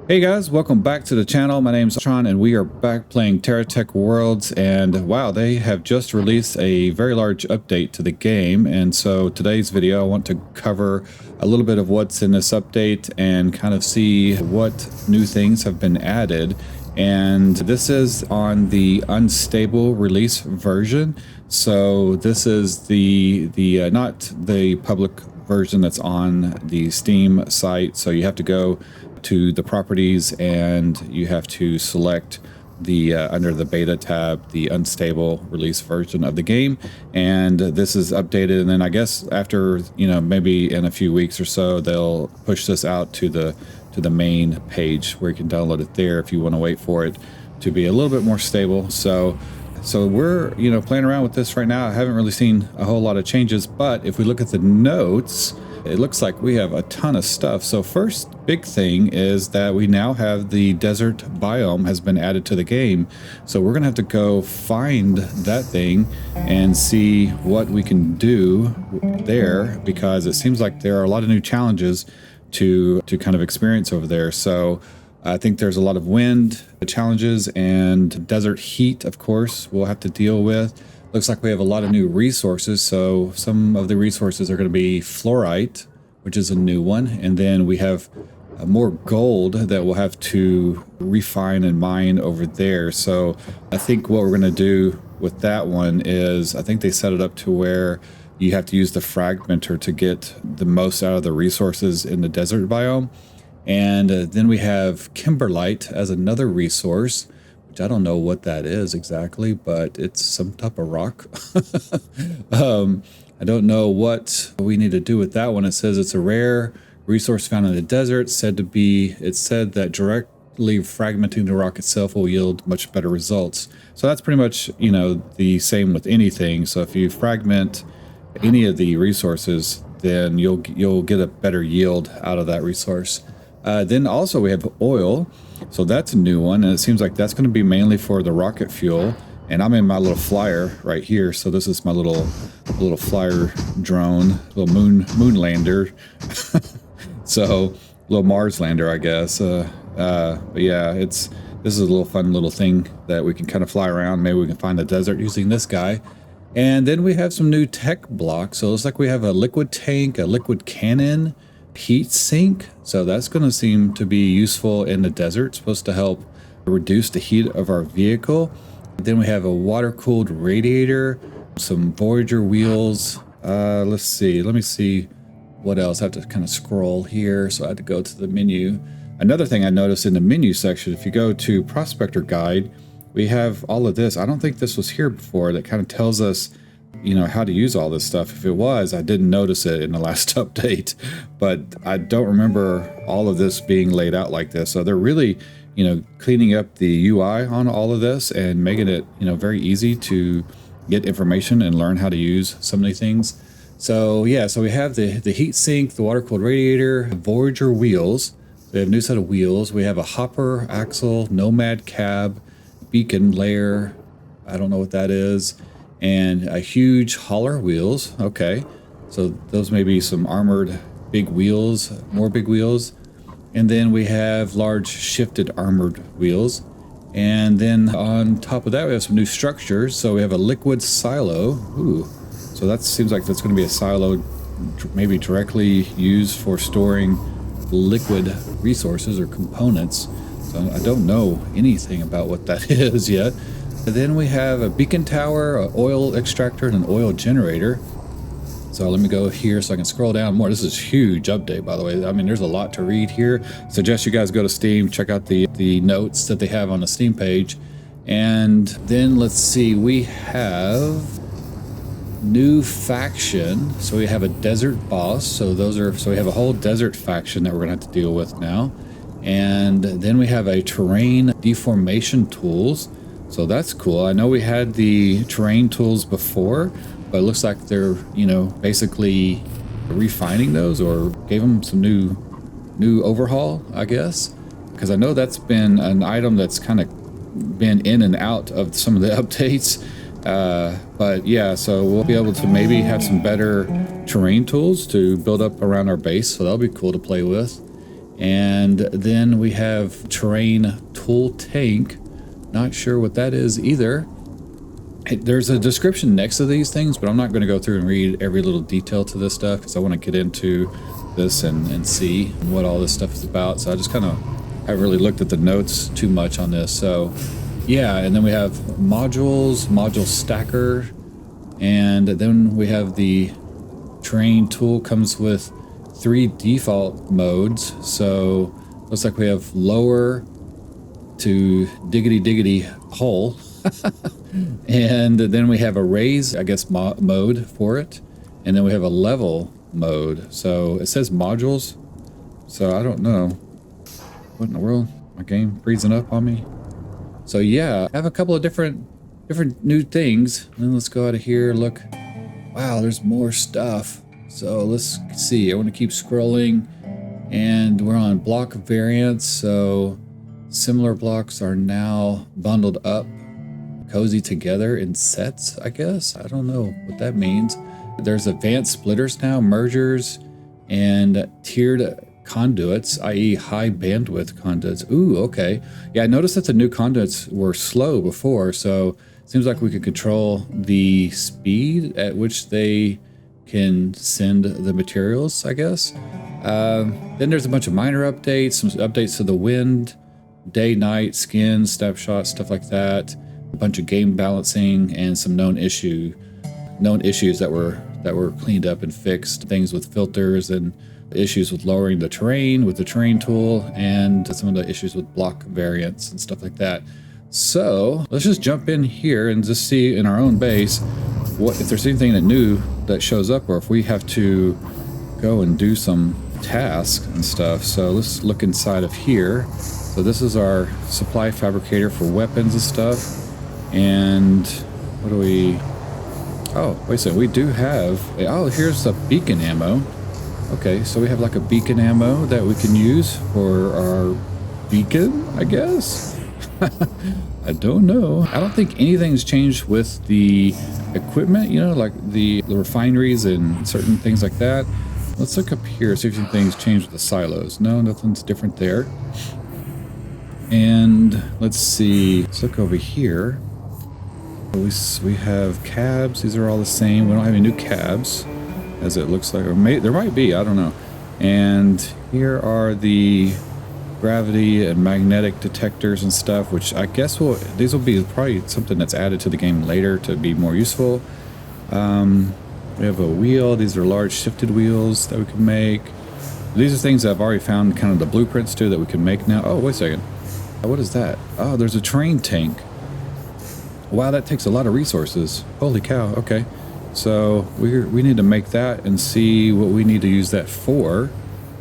Hey guys, welcome back to the channel. My name's Tron and we are back playing TerraTech Worlds, and wow, they have just released a very large update to the game. And so today's video I want to cover a little bit of what's in this update and kind of see what new things have been added. And this is on the unstable release version. So this is the not the public version that's on the Steam site. So you have to go to the properties and you have to select the under the beta tab the unstable release version of the game, and this is updated. And then I guess after, you know, maybe in a few weeks or so, they'll push this out to the main page where you can download it there if you want to wait for it to be a little bit more stable. So we're, you know, playing around with this right now. I haven't really seen a whole lot of changes, but if we look at the notes, it looks like we have a ton of stuff. So first big thing is that we now have the desert biome has been added to the game. So we're gonna have to go find that thing and see what we can do there, because it seems like there are a lot of new challenges to kind of experience over there. So I think there's a lot of wind challenges and desert heat, of course, we'll have to deal with. Looks like we have a lot of new resources. So some of the resources are going to be fluorite, which is a new one. And then we have more gold that we'll have to refine and mine over there. So I think what we're going to do with that one is, I think they set it up to where you have to use the fragmenter to get the most out of the resources in the desert biome. And then we have kimberlite as another resource. I don't know what that is exactly, but it's some type of rock. I don't know what we need to do with that one. It says it's a rare resource found in the desert, said that directly fragmenting the rock itself will yield much better results. So that's pretty much, you know, the same with anything. So if you fragment any of the resources, then you'll get a better yield out of that resource. Then also we have oil. So that's a new one, and it seems like that's going to be mainly for the rocket fuel. And I'm in my little flyer right here, so this is my little flyer drone, little moon lander. So little Mars lander, I guess. But yeah, this is a little fun little thing that we can kind of fly around. Maybe we can find the desert using this guy. And then we have some new tech blocks. So it looks like we have a liquid tank, a liquid cannon, heat sink. So that's going to seem to be useful in the desert. It's supposed to help reduce the heat of our vehicle. Then we have a water-cooled radiator, some Voyager wheels. Let's see. Let me see what else. I have to kind of scroll here, so I had to go to the menu. Another thing I noticed in the menu section, if you go to Prospector Guide, we have all of this. I don't think this was here before. That kind of tells us, you know, how to use all this stuff. If it was, I didn't notice it in the last update, but I don't remember all of this being laid out like this. So they're really, you know, cleaning up the UI on all of this and making it, you know, very easy to get information and learn how to use so many things. So yeah, so we have the heat sink, the water cooled radiator, Voyager wheels. We have a new set of wheels. We have a hopper axle, nomad cab, beacon layer. I don't know what that is. And a huge hauler wheels. Okay, so those may be some armored big wheels, more big wheels. And then we have large shifted armored wheels. And then on top of that, we have some new structures. So we have a liquid silo. Ooh, so that seems like that's going to be a silo maybe directly used for storing liquid resources or components. So I don't know anything about what that is yet. And then we have a beacon tower, an oil extractor, and an oil generator. So let me go here so I can scroll down more. This is a huge update, by the way. I mean, there's a lot to read here. Suggest you guys go to Steam, check out the notes that they have on the Steam page. And then let's see, we have new faction. So we have a desert boss. So we have a whole desert faction that we're gonna have to deal with now. And then we have a terrain deformation tools. So that's cool. I know we had the terrain tools before, but it looks like they're, you know, basically refining those, or gave them some new overhaul, I guess. Because I know that's been an item that's kind of been in and out of some of the updates. But yeah, so we'll be able to maybe have some better terrain tools to build up around our base. So that'll be cool to play with. And then we have terrain tool tank. Not sure what that is either. There's a description next to these things, but I'm not going to go through and read every little detail to this stuff because I want to get into this and see what all this stuff is about. So I just kind of haven't really looked at the notes too much on this. So yeah, and then we have modules, module stacker, and then we have the terrain tool comes with 3 default modes. So looks like we have lower to diggity hole. And then we have a raise, I guess, mode for it. And then we have a level mode. So it says modules. So I don't know. What in the world? My game freezing up on me. So yeah, I have a couple of different new things. And then let's go out of here. Look. Wow, there's more stuff. So let's see. I want to keep scrolling. And we're on block variants. So similar blocks are now bundled up, cozy together in sets, I guess. I don't know what that means. There's advanced splitters now, mergers, and tiered conduits, i.e. high bandwidth conduits. Ooh, okay. Yeah, I noticed that the new conduits were slow before, so it seems like we could control the speed at which they can send the materials, I guess. Then there's a bunch of minor updates, some updates to the wind, day, night, skin, snapshots, stuff like that. A bunch of game balancing and some known issues that were cleaned up and fixed. Things with filters and issues with lowering the terrain with the terrain tool, and some of the issues with block variants and stuff like that. So let's just jump in here and just see in our own base what if there's anything that new that shows up, or if we have to go and do some tasks and stuff. So let's look inside of here. So this is our supply fabricator for weapons and stuff. And what do we... Oh, wait a second. We do have... Oh, here's the beacon ammo. Okay, so we have like a beacon ammo that we can use for our beacon, I guess? I don't know. I don't think anything's changed with the equipment, you know, like the refineries and certain things like that. Let's look up here, see if anything's changed with the silos. No, nothing's different there. And let's see. Let's look over here. We have cabs. These are all the same. We don't have any new cabs, as it looks like. Or there might be. I don't know. And here are the gravity and magnetic detectors and stuff, which I guess these will be probably something that's added to the game later to be more useful. We have a wheel. These are large shifted wheels that we can make. These are things that I've already found kind of the blueprints to that we can make now. Oh, wait a second. What is that? Oh, there's a terrain tank. Wow, that takes a lot of resources. Holy cow. Okay. So we need to make that and see what we need to use that for.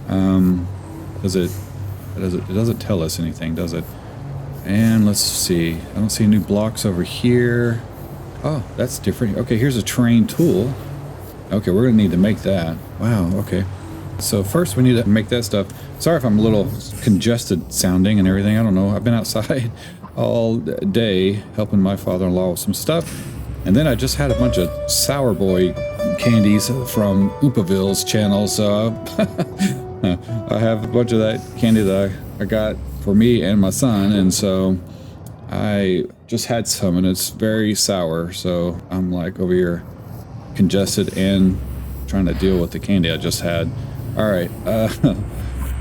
It doesn't tell us anything, does it? And let's see. I don't see any new blocks over here. Oh, that's different. Okay, here's a terrain tool. Okay, we're gonna need to make that. Wow, okay. So first we need to make that stuff. Sorry if I'm a little congested sounding and everything. I don't know. I've been outside all day helping my father-in-law with some stuff. And then I just had a bunch of Sour Boy candies from Oopaville's channel. So I have a bunch of that candy that I got for me and my son. And so I just had some and it's very sour. So I'm like over here congested and trying to deal with the candy I just had. All right,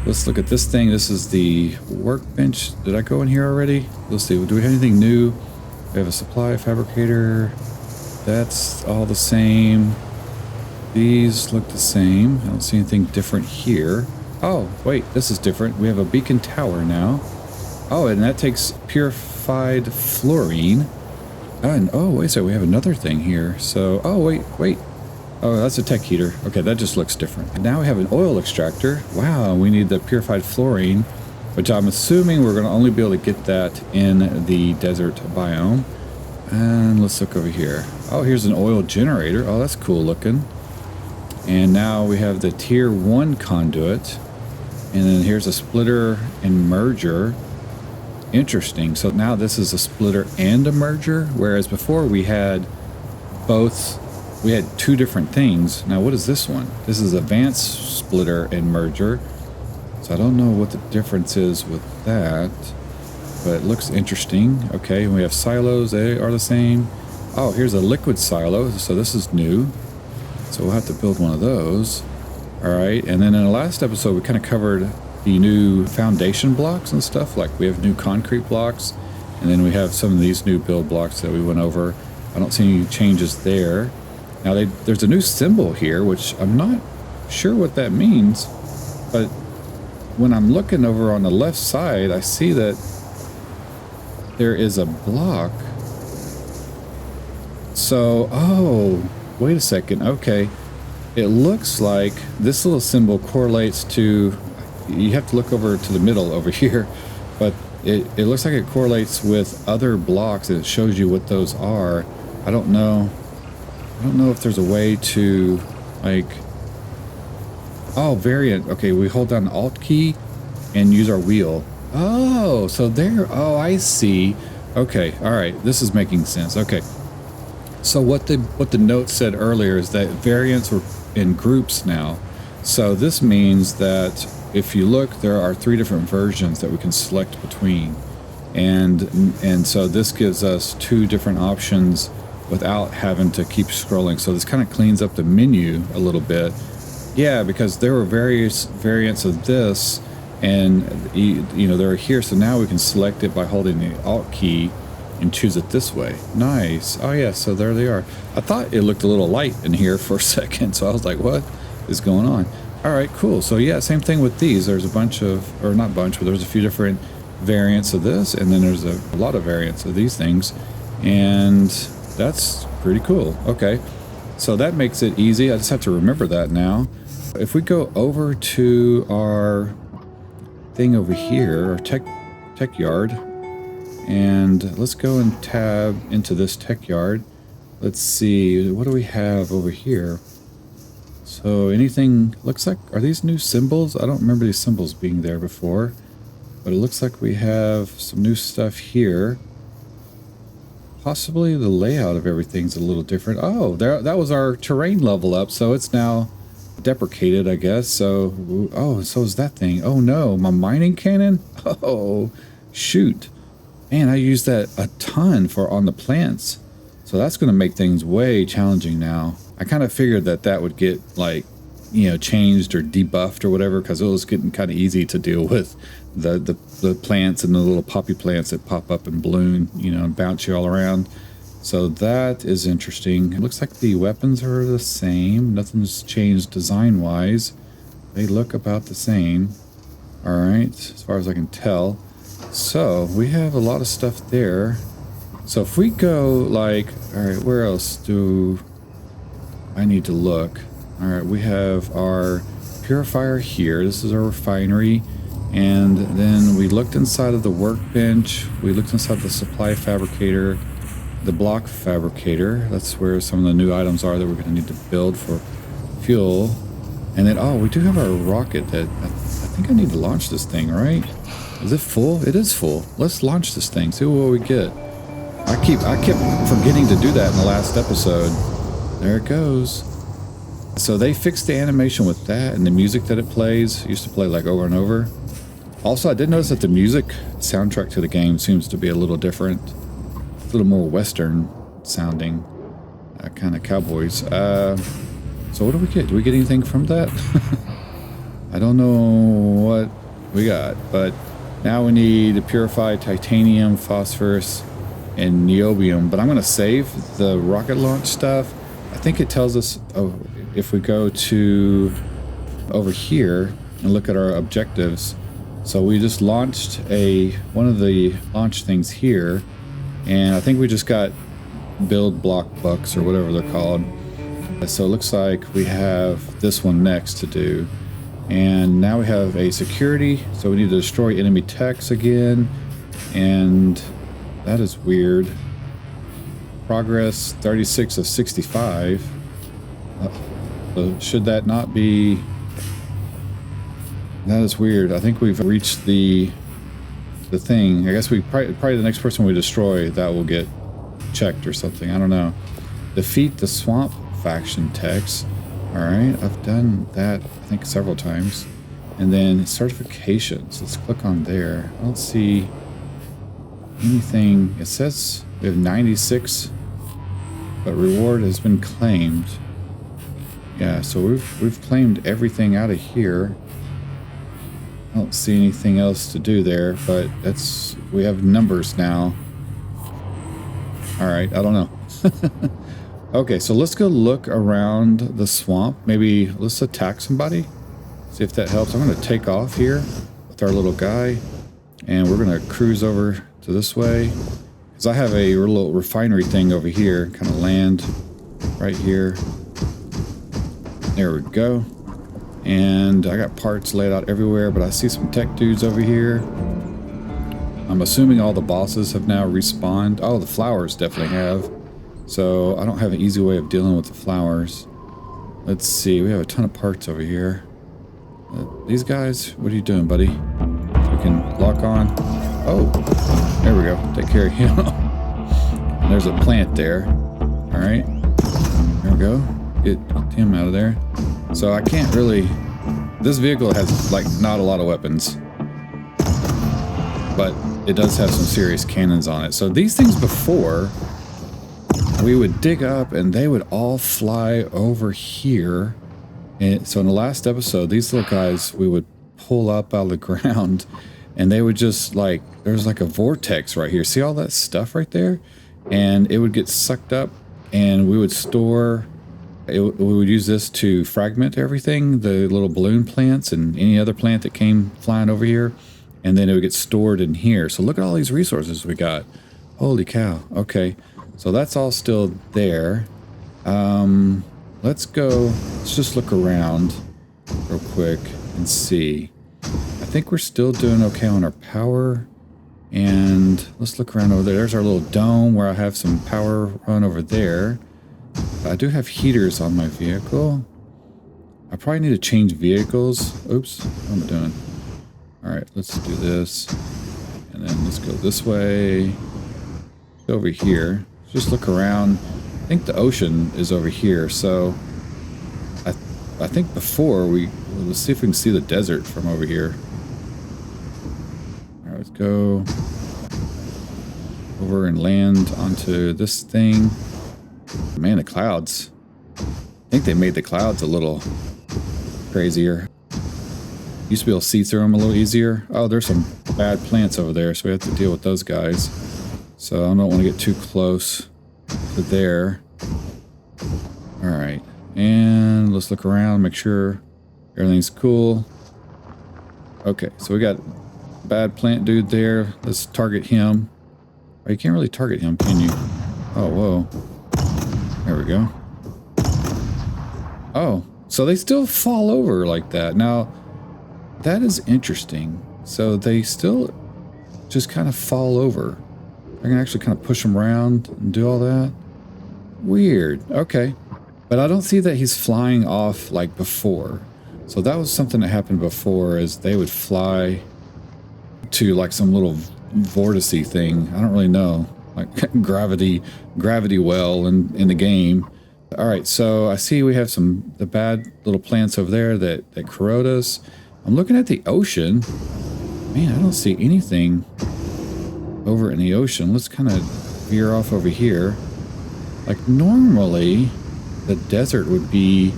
let's look at this thing. This is the workbench. Did I go in here already? Let's see. Do we have anything new? We have a supply fabricator. That's all the same. These look the same. I don't see anything different here. Oh, wait, this is different. We have a beacon tower now. Oh, and that takes purified fluorine. And oh, wait a second. We have another thing here. So, oh, wait. Oh, that's a tech heater. Okay, that just looks different. And now we have an oil extractor. Wow, we need the purified fluorine, which I'm assuming we're going to only be able to get that in the desert biome. And let's look over here. Oh, here's an oil generator. Oh, that's cool looking. And now we have the tier 1 conduit. And then here's a splitter and merger. Interesting. So now this is a splitter and a merger, whereas before we had both. We had two different things. Now, what is this one? This is advanced splitter and merger. So I don't know what the difference is with that, but it looks interesting. Okay, and we have silos, they are the same. Oh, here's a liquid silo, so this is new. So we'll have to build one of those. All right, and then in the last episode, we kind of covered the new foundation blocks and stuff. Like we have new concrete blocks, and then we have some of these new build blocks that we went over. I don't see any changes there. Now there's a new symbol here, which I'm not sure what that means, but when I'm looking over on the left side, I see that there is a block. So, oh, wait a second. Okay. It looks like this little symbol correlates to, you have to look over to the middle over here, but it looks like it correlates with other blocks and it shows you what those are. I don't know if there's a way to, like, oh, variant. Okay, we hold down the Alt key and use our wheel. Oh, so there, oh, I see. Okay, all right, this is making sense. Okay, so what the note said earlier is that variants were in groups now. So this means that if you look, there are 3 different versions that we can select between, and so this gives us 2 different options without having to keep scrolling. So this kind of cleans up the menu a little bit. Yeah, because there were various variants of this, and you know, they're here. So now we can select it by holding the Alt key and choose it this way. Nice. Oh yeah, so there they are. I thought it looked a little light in here for a second, so I was like, what is going on? All right, cool. So yeah, same thing with these. There's a bunch of, or not bunch, but there's a few different variants of this, and then there's a lot of variants of these things, and that's pretty cool. Okay, so that makes it easy. I just have to remember that now. If we go over to our thing over here, our tech yard, and let's go and tab into this tech yard. Let's see, what do we have over here? So anything, looks like, are these new symbols? I don't remember these symbols being there before, but it looks like we have some new stuff here. Possibly the layout of everything's a little different. Oh, there, that was our terrain level up, so it's now deprecated, I guess. So, oh, so is that thing. Oh no, my mining cannon? Oh, shoot. Man, I used that a ton for on the plants. So that's going to make things way challenging now. I kind of figured that that would get, like, you know, changed or debuffed or whatever, because it was getting kind of easy to deal with the plants and the little poppy plants that pop up and balloon, you know, and bounce you all around. So that is interesting. It looks like the weapons are the same. Nothing's changed design-wise. They look about the same. All right, as far as I can tell. So we have a lot of stuff there. So if we go, like, all right, where else do I need to look? All right, we have our purifier here. This is our refinery. And then we looked inside of the workbench. We looked inside the supply fabricator, the block fabricator. That's where some of the new items are that we're going to need to build for fuel. And then, oh, we do have our rocket that I think I need to launch this thing, right? Is it full? It is full. Let's launch this thing, see what we get. I kept forgetting to do that in the last episode. There it goes. So they fixed the animation with that, and the music that it plays used to play like over and over. Also, I did notice that the music soundtrack to the game seems to be a little different. It's a little more Western sounding, kind of cowboys. So what do we get? Do we get anything from that? I don't know what we got, but now we need to purify titanium, phosphorus, and niobium. But I'm going to save the rocket launch stuff. I think it tells us, oh, if we go to over here and look at our objectives. So we just launched one of the launch things here, and I think we just got build block bucks or whatever they're called. So it looks like we have this one next to do. And now we have a security, so we need to destroy enemy techs again, and that is weird. Progress 36 of 65. So should that not be... That is weird. I think we've reached the thing. I guess we probably the next person we destroy, that will get checked or something. I don't know. Defeat the swamp faction techs. All right, I've done that I think several times. And then certifications. Let's click on there. I don't see anything. It says we have 96, but reward has been claimed. Yeah, so we've claimed everything out of here. I don't see anything else to do there, but we have numbers now. All right, I don't know. Okay, so let's go look around the swamp. Maybe let's attack somebody. See if that helps. I'm going to take off here with our little guy, and we're going to cruise over to this way. Because I have a little refinery thing over here, kind of land right here. There we go. And I got parts laid out everywhere, but I see some tech dudes over here. I'm assuming all the bosses have now respawned. Oh, the flowers definitely have. So I don't have an easy way of dealing with the flowers. Let's see, we have a ton of parts over here. These guys, what are you doing, buddy? We can lock on. Oh, there we go. Take care of him. And there's a plant there. All right, there we go. Get him out of there. So I can't really. This vehicle has like not a lot of weapons, but it does have some serious cannons on it. So these things before, we would dig up and they would all fly over here. And so in the last episode, these little guys, we would pull up out of the ground and they would just like, there's like a vortex right here. See all that stuff right there? And it would get sucked up and we would store, we would use this to fragment everything, the little balloon plants and any other plant that came flying over here. And then it would get stored in here. So look at all these resources we got. Holy cow. Okay. So that's all still there. Let's go, let's just look around real quick and see. I think we're still doing okay on our power. And let's look around over there. There's our little dome where I have some power run over there. I do have heaters on my vehicle. I probably need to change vehicles. Oops, what am I doing? All right, let's do this. And then let's go this way. Over here. Just look around. I think the ocean is over here, so I think before let's see if we can see the desert from over here. All right, let's go over and land onto this thing. Man, the clouds. I think they made the clouds a little crazier. Used to be able to see through them a little easier. Oh, there's some bad plants over there, so we have to deal with those guys. So I don't want to get too close to there. All right, and let's look around, make sure everything's cool. Okay, so we got bad plant dude there. Let's target him. Oh, you can't really target him, can you? Oh, whoa. There we go. Oh, so they still fall over like that. Now, that is interesting. So they still just kind of fall over. I can actually kind of push him around and do all that. Weird. Okay. But I don't see that he's flying off like before. So that was something that happened before, is they would fly to like some little vortice thing. I don't really know. Like gravity well in the game. All right, so I see we have the bad little plants over there that corrode us. I'm looking at the ocean. Man, I don't see anything over in the ocean. Let's kind of veer off over here. Like normally the desert would be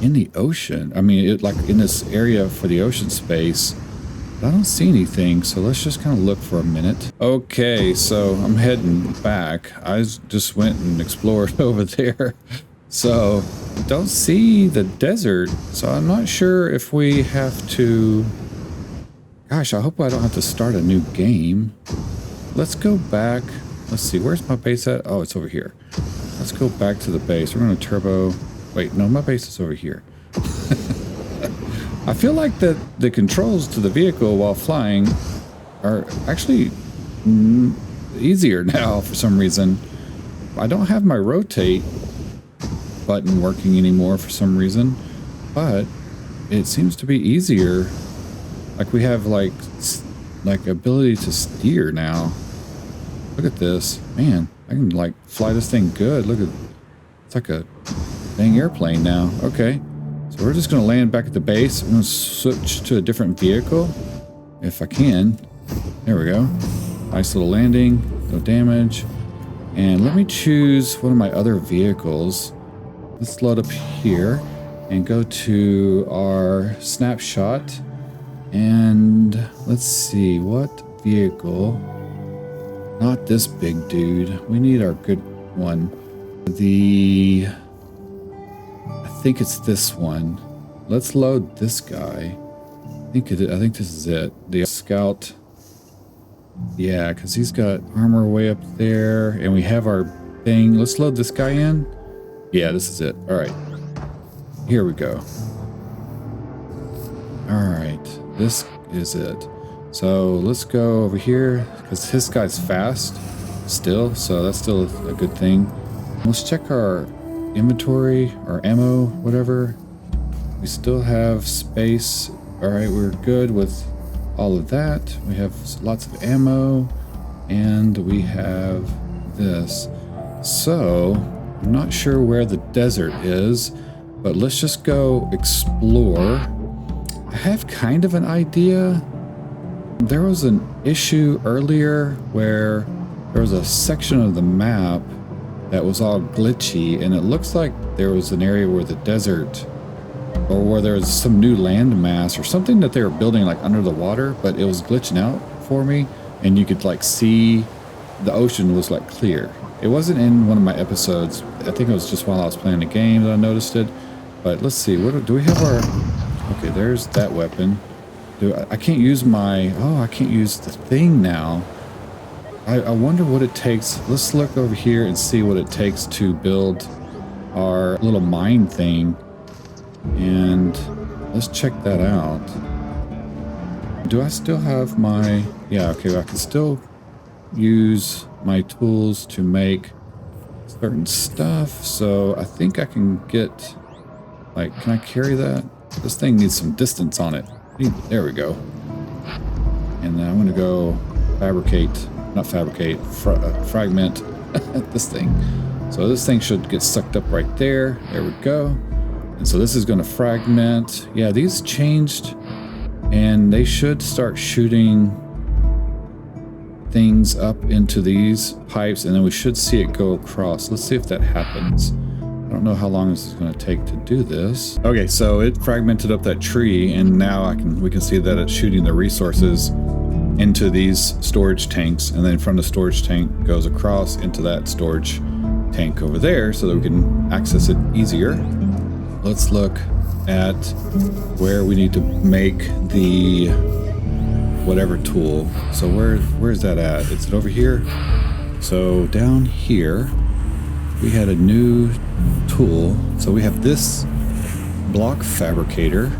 in the ocean. I mean, like in this area for the ocean space. But I don't see anything, so let's just kind of look for a minute. Okay, so I'm heading back. I just went and explored over there. So don't see the desert. So I'm not sure if we have to. Gosh, I hope I don't have to start a new game. Let's go back. Let's see, where's my base at? Oh, it's over here. Let's go back to the base. We're going to turbo. Wait, no, my base is over here. I feel like that the controls to the vehicle while flying are actually easier now for some reason. I don't have my rotate button working anymore for some reason, but it seems to be easier. Like we have like ability to steer now. Look at this, man. I can like fly this thing good. Look at, it's like a dang airplane now. Okay, so So we're just going to land back at the base. I'm going to switch to a different vehicle if I can. There we go. Nice little landing, no damage. And let me choose one of my other vehicles. Let's load up here and go to our snapshot. And let's see, what vehicle? Not this big dude. We need our good one. I think it's this one. Let's load this guy. I think this is it. The scout. Yeah, because he's got armor way up there, and we have our thing. Let's load this guy in. Yeah, this is it. All right. Here we go. All right. This is it. So let's go over here because this guy's fast still, so that's still a good thing. Let's check our inventory, our ammo, whatever. We still have space. All right, we're good with all of that. We have lots of ammo, and we have this. So I'm not sure where the desert is, but let's just go explore. I have kind of an idea. There was an issue earlier where there was a section of the map that was all glitchy, and it looks like there was an area where the desert, or where there was some new land mass or something that they were building like under the water, but it was glitching out for me, and you could like see the ocean was like clear. It wasn't in one of my episodes. I think it was just while I was playing the game that I noticed it. But let's see, what do we have our... Okay, there's that weapon. I can't use my... Oh, I can't use the thing now. I wonder what it takes. Let's look over here and see what it takes to build our little mine thing. And let's check that out. Do I still have my... Yeah, okay, I can still use my tools to make certain stuff. So I think I can get... Like, can I carry that? This thing needs some distance on it. There we go. And then I'm going to go fragment this thing. So this thing should get sucked up right there. There we go. And so this is going to fragment. Yeah, these changed, and they should start shooting things up into these pipes, and then we should see it go across. Let's see if that happens. I don't know how long this is going to take to do this. Okay, so it fragmented up that tree, and now we can see that it's shooting the resources into these storage tanks, and then from the storage tank goes across into that storage tank over there so that we can access it easier. Let's look at where we need to make the whatever tool. So where's that at? Is it over here? So down here we had a new tool. So we have this block fabricator.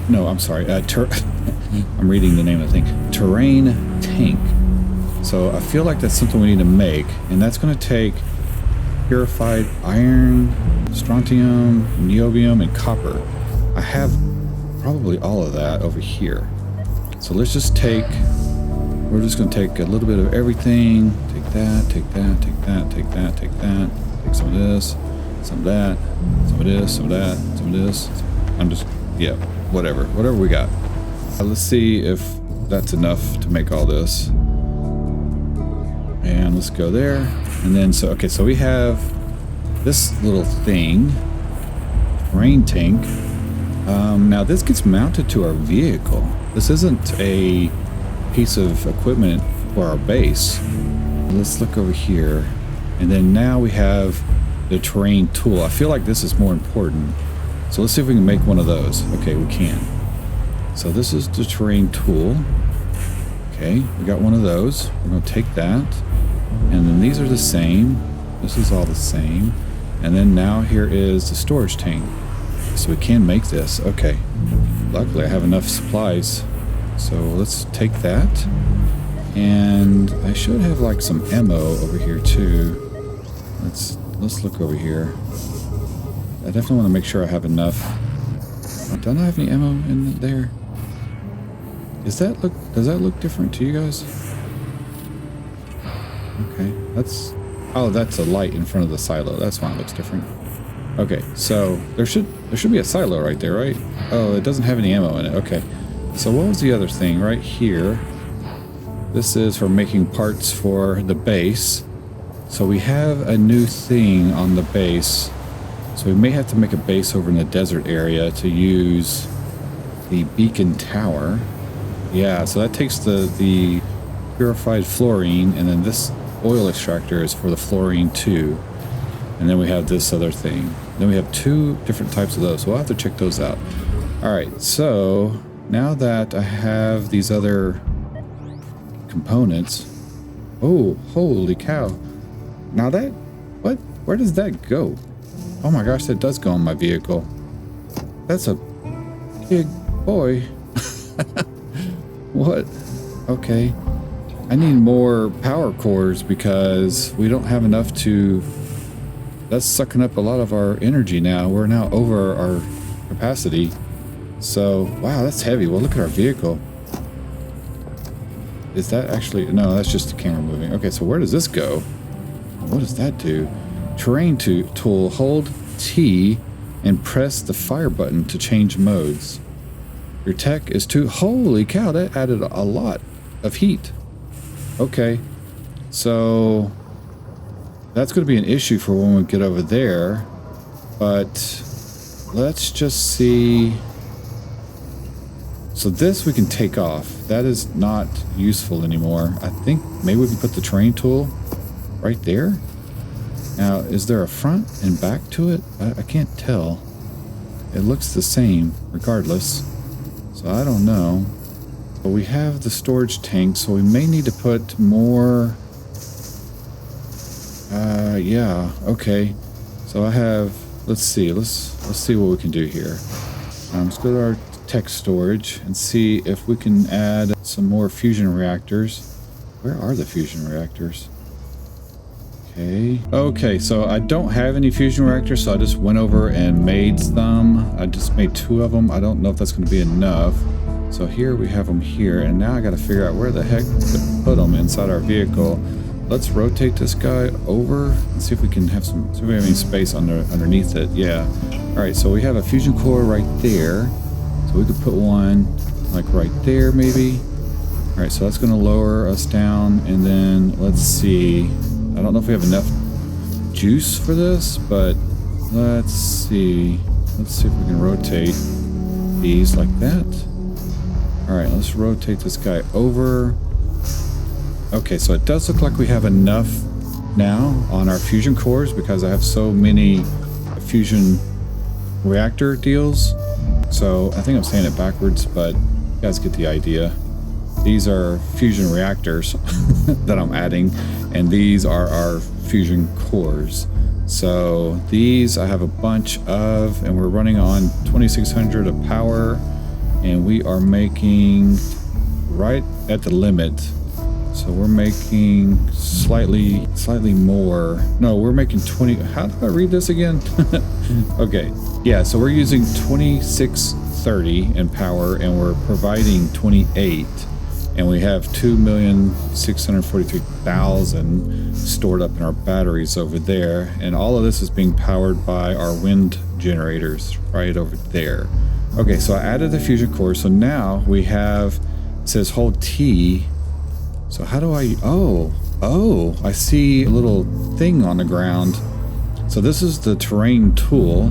No, I'm sorry. I'm reading the name of the thing. Terrain tank. So I feel like that's something we need to make, and that's going to take purified iron, strontium, niobium, and copper. I have probably all of that over here. So let's just take, we're just going to take a little bit of everything. Take that, take that, take that, take that, take that. Take some of this, some of that, some of this, some of that, some of this. I'm just, yeah, whatever we got. Let's see if that's enough to make all this. And let's go there. And then, so we have this little thing, terrain tank. Now this gets mounted to our vehicle. This isn't a piece of equipment for our base. Let's look over here. And then now we have the terrain tool. I feel like this is more important. So let's see if we can make one of those. Okay, we can. So this is the terrain tool. Okay, we got one of those. We're going to take that. And then these are the same. This is all the same. And then now here is the storage tank. So we can make this. Okay. Luckily I have enough supplies. So let's take that. And I should have like some ammo over here too. Let's look over here. I definitely want to make sure I have enough. Don't I have any ammo in there? Does that look different to you guys? Okay, that's a light in front of the silo. That's why it looks different. Okay, so there should be a silo right there, right? Oh, it doesn't have any ammo in it. Okay. So what was the other thing right here? This is for making parts for the base. So we have a new thing on the base. So we may have to make a base over in the desert area to use the beacon tower. Yeah, so that takes the purified fluorine, and then this oil extractor is for the fluorine too. And then we have this other thing. Then we have two different types of those. So we'll have to check those out. All right, so now that I have these other components. Oh, holy cow. Now that, what? Where does that go? Oh my gosh, that does go on my vehicle. That's a big boy. What? Okay. I need more power cores because we don't have enough to... That's sucking up a lot of our energy now. We're now over our capacity. So, wow, that's heavy. Well, look at our vehicle. Is that actually... No, that's just the camera moving. Okay, so where does this go? What does that do? Terrain tool. Hold T and press the fire button to change modes. Your tech is too... Holy cow, that added a lot of heat. Okay, so... That's going to be an issue for when we get over there, but let's just see. So this we can take off. That is not useful anymore. I think maybe we can put the terrain tool right there. Now, is there a front and back to it? I can't tell. It looks the same regardless, so I don't know. But we have the storage tank, so we may need to put more... yeah, okay. So I have, let's see what we can do here. Let's go to our tech storage and see if we can add some more fusion reactors. Where are the fusion reactors? Okay, so I don't have any fusion reactors, so I just went over and made some. I just made 2 of them. I don't know if that's going to be enough. So here we have them here, and now I got to figure out where the heck to put them inside our vehicle. Let's rotate this guy over and see if we can have some, see if we have any space underneath it. Yeah. All right, so we have a fusion core right there. So we could put one like right there maybe. All right, so that's going to lower us down. And then let's see. I don't know if we have enough juice for this, but let's see. Let's see if we can rotate these like that. All right, let's rotate this guy over. Okay, so it does look like we have enough now on our fusion cores because I have so many fusion reactor deals. So I think I'm saying it backwards, but you guys get the idea. These are fusion reactors that I'm adding, and these are our fusion cores. So these I have a bunch of, and we're running on 2600 of power, and we are making right at the limit. So we're making slightly more. No, we're making 20. How do I read this again? Okay. Yeah, so we're using 2630 in power, and we're providing 28. And we have 2,643,000 stored up in our batteries over there. And all of this is being powered by our wind generators right over there. Okay, so I added the fusion core. So now we have, it says hold T. So how do I, oh, I see a little thing on the ground. So this is the terrain tool.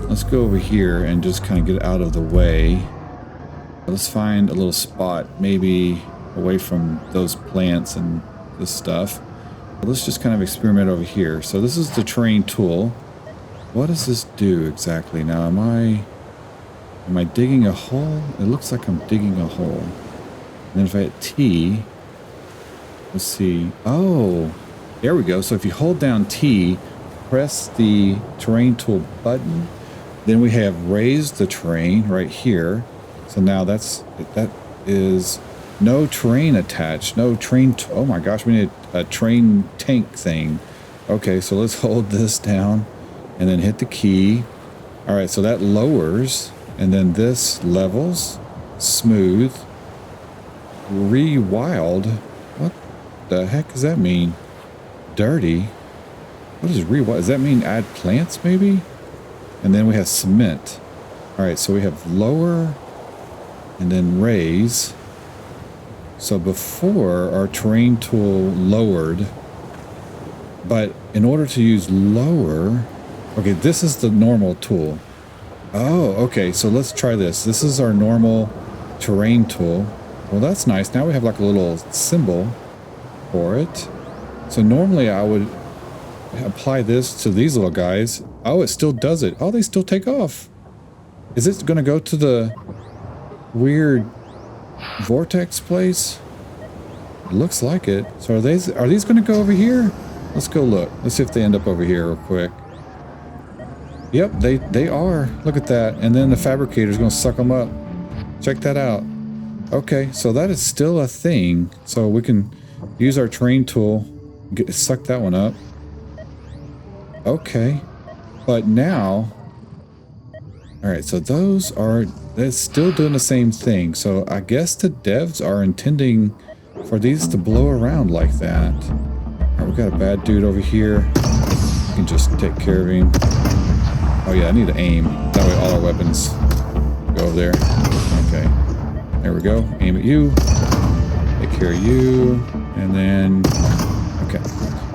Let's go over here and just kind of get out of the way. Let's find a little spot, maybe away from those plants and this stuff. Let's just kind of experiment over here. So this is the terrain tool. What does this do exactly? Now, am I digging a hole? It looks like I'm digging a hole. And then if I hit T, let's see. Oh, there we go. So if you hold down T, press the terrain tool button, then we have raised the terrain right here. So now that is no terrain attached, no train. Oh my gosh, we need a train tank thing. Okay, so let's hold this down and then hit the key. All right, so that lowers, and then this levels, smooth, rewild. What the heck does that mean? Dirty? What is re-what? Does that mean add plants maybe? And then we have cement. All right, so we have lower and then raise. So before our terrain tool lowered, but in order to use lower, okay, this is the normal tool. Oh, okay, so let's try this. This is our normal terrain tool. Well, that's nice. Now we have like a little symbol for it. So normally I would apply this to these little guys. Oh, it still does it. Oh, they still take off. Is it going to go to the weird vortex place? It looks like it. So are these going to go over here? Let's go look. Let's see if they end up over here real quick. Yep, they are. Look at that. And then the fabricator's going to suck them up. Check that out. Okay, so that is still a thing. So we can use our terrain tool, suck that one up. Okay, but now, all right, so they're still doing the same thing. So I guess the devs are intending for these to blow around like that. All right, we got a bad dude over here. We can just take care of him. Oh yeah, I need to aim. That way all our weapons go over there. Okay, there we go. Aim at you. Take care of you. And then, okay.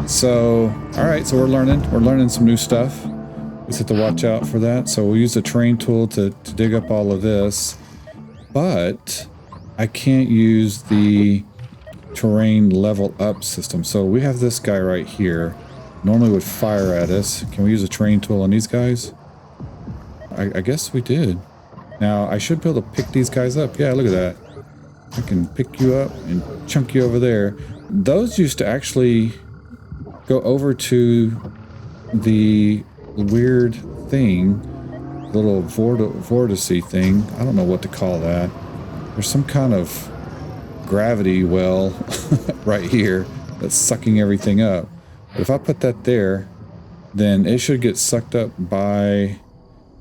So, all right, so we're learning some new stuff. We just have to watch out for that. So we'll use the terrain tool to dig up all of this, but I can't use the terrain level up system. So we have this guy right here. Normally would fire at us. Can we use a terrain tool on these guys? I guess we did. Now I should be able to pick these guys up. Yeah, look at that. I can pick you up and chunk you over there. Those used to actually go over to the weird thing, little vortice thing. I don't know what to call that. There's some kind of gravity well right here that's sucking everything up. But if I put that there, then it should get sucked up by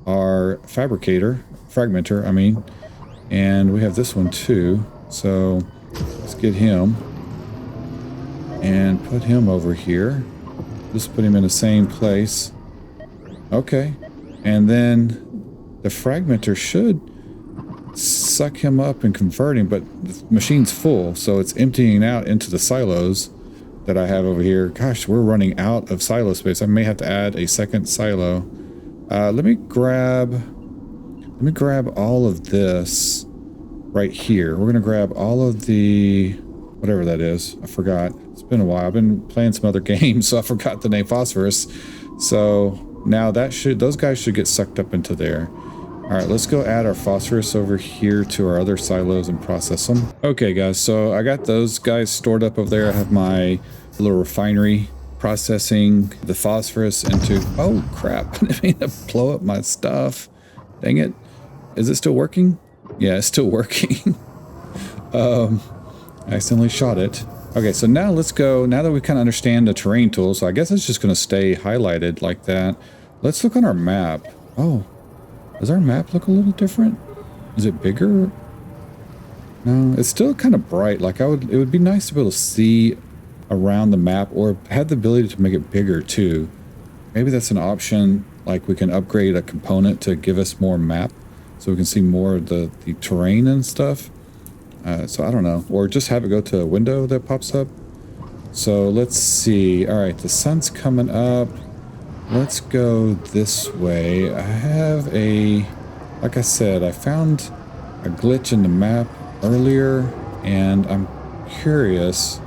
our fragmenter, I mean. And we have this one too. So let's get him and put him over here. Just put him in the same place. Okay. And then the fragmenter should suck him up and convert him, but the machine's full, so it's emptying out into the silos that I have over here. Gosh, we're running out of silo space. I may have to add a second silo. Let me grab all of this right here. We're gonna grab all of the whatever that is. I forgot. It's been a while. I've been playing some other games, so I forgot the name. Phosphorus. So now those guys should get sucked up into there. All right, let's go add our phosphorus over here to our other silos and process them. Okay, guys, so I got those guys stored up over there. I have my little refinery processing the phosphorus into... Oh, crap. I didn't mean to blow up my stuff. Dang it. Is it still working? Yeah, it's still working. I accidentally shot it. Okay, so now let's go... Now that we kind of understand the terrain tool, so I guess it's just going to stay highlighted like that. Let's look on our map. Oh. Does our map look a little different? Is it bigger? No, it's still kind of bright. Like it would be nice to be able to see around the map, or have the ability to make it bigger too. Maybe that's an option. Like we can upgrade a component to give us more map, so we can see more of the terrain and stuff. So I don't know, or just have it go to a window that pops up. So let's see. All right, the sun's coming up. Let's go this way. I have like I said, I found a glitch in the map earlier, and I'm curious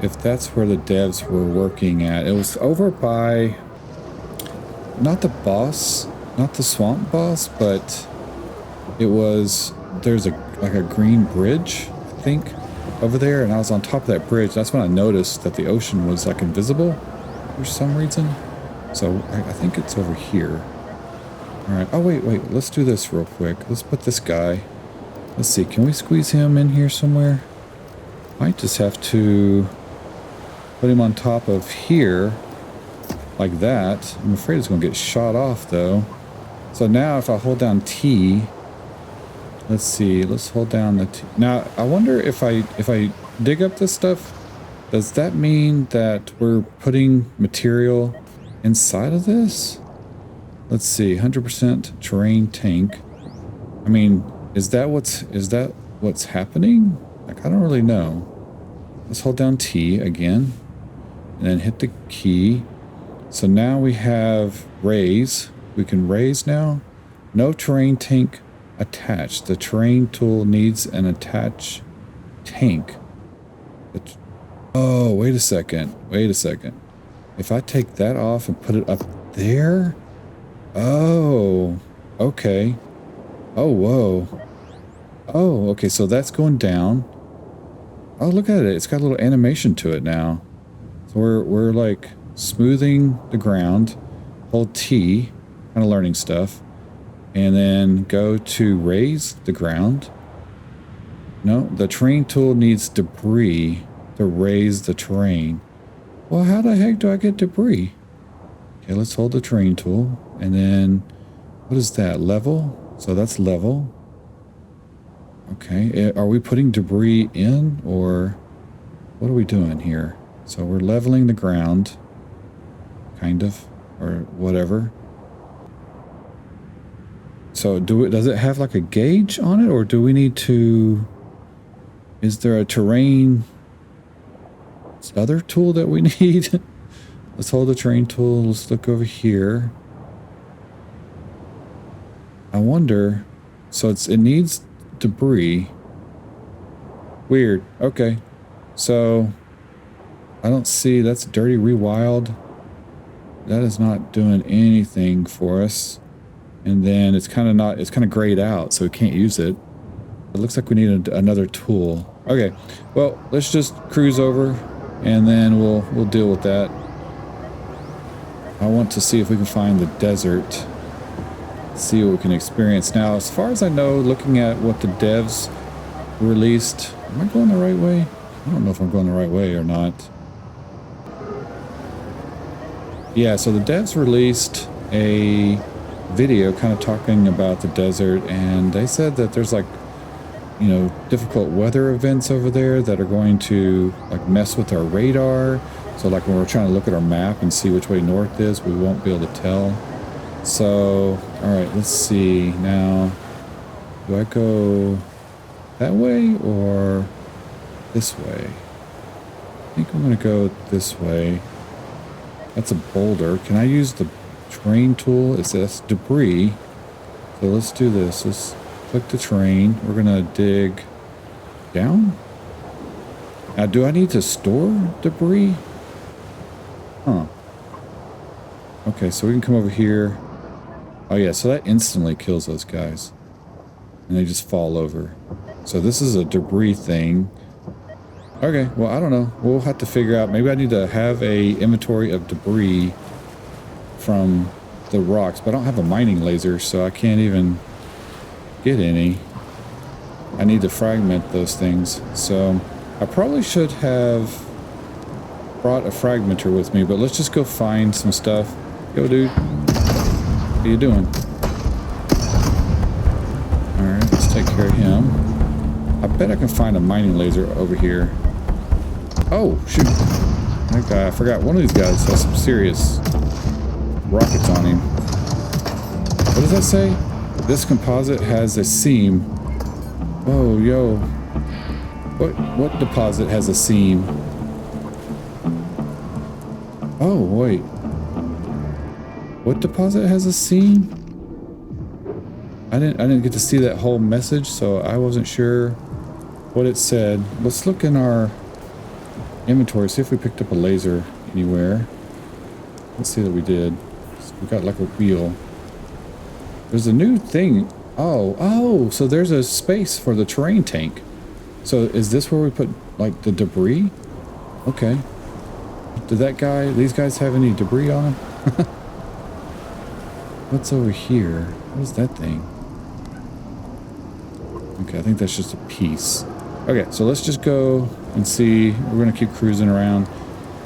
if that's where the devs were working at. It was over by, not the boss, not the swamp boss, but it was, there's like a green bridge, I think, over there, and I was on top of that bridge. That's when I noticed that the ocean was like invisible for some reason. So I think it's over here. All right. Oh, wait. Let's do this real quick. Let's put this guy. Let's see. Can we squeeze him in here somewhere? Might just have to put him on top of here like that. I'm afraid it's going to get shot off though. So now if I hold down T, let's see. Let's hold down the T. Now I wonder if I dig up this stuff, does that mean that we're putting material inside of this? Let's see, 100% terrain tank. I mean, is that what's happening? Like, I don't really know. Let's hold down T again and then hit the key. So now we have raise. We can raise now. No terrain tank attached. The terrain tool needs an attached tank. Oh, wait a second. Wait a second. If I take that off and put it up there. Oh, okay. Oh, whoa. Oh, okay. So that's going down. Oh, look at it. It's got a little animation to it now. So we're like smoothing the ground. Hold T, kind of learning stuff. And then go to raise the ground. No, the terrain tool needs debris to raise the terrain. Well, how the heck do I get debris? Okay, let's hold the terrain tool. And then, what is that? Level? So that's level. Okay, are we putting debris in, or what are we doing here? So we're leveling the ground, kind of, or whatever. So does it have like a gauge on it, or do we need to, is there a terrain other tool that we need? Let's hold the terrain tool. Let's look over here. I wonder, so it needs debris. Weird. Okay. So I don't see, that's dirty rewild. That is not doing anything for us. And then it's kind of grayed out, so we can't use it. It looks like we need another tool. Okay. Well, let's just cruise over and then we'll deal with that. I want to see if we can find the desert. See what we can experience. Now, as far as I know, looking at what the devs released, am I going the right way? I don't know if I'm going the right way or not. Yeah, so the devs released a video kind of talking about the desert, and they said that there's like, you know, difficult weather events over there that are going to like mess with our radar. So like when we're trying to look at our map and see which way north is, we won't be able to tell. So, all right, let's see. Now, do I go that way or this way? I think I'm going to go this way. That's a boulder. Can I use the terrain tool? That's debris. So let's do this. Let's click the terrain. We're going to dig down. Now, do I need to store debris? Huh. Okay, so we can come over here. Oh yeah, so that instantly kills those guys. And they just fall over. So this is a debris thing. Okay, well, I don't know. We'll have to figure out. Maybe I need to have a inventory of debris from the rocks. But I don't have a mining laser, so I can't even get any. I need to fragment those things. So I probably should have brought a fragmenter with me. But let's just go find some stuff. Yo, dude. What are you doing? Alright, let's take care of him. I bet I can find a mining laser over here. Oh, shoot. That guy, I forgot. One of these guys has some serious rockets on him. What does that say? This composite has a seam. Oh, yo. What deposit has a seam? Oh, wait. What deposit has a seam? I didn't get to see that whole message, so I wasn't sure what it said. Let's look in our inventory, see if we picked up a laser anywhere. Let's see that we did. We got like a wheel. There's a new thing. Oh, so there's a space for the terrain tank. So is this where we put like the debris? Okay. Did these guys have any debris on them? What's over here? What is that thing? Okay, I think that's just a piece. Okay, so let's just go and see. We're gonna keep cruising around.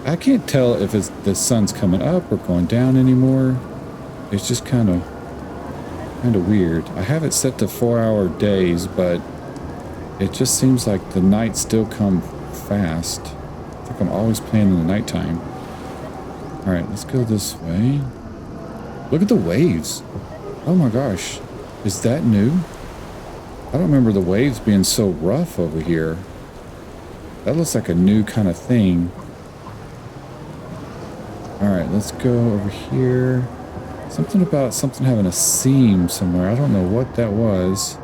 I can't tell if the sun's coming up or going down anymore. It's just kind of weird. I have it set to 4-hour days, but it just seems like the nights still come fast. I think I'm always playing in the nighttime. All right, let's go this way. Look at the waves. Oh my gosh. Is that new? I don't remember the waves being so rough over here. That looks like a new kind of thing. All right, let's go over here. Something about something having a seam somewhere. I don't know what that was.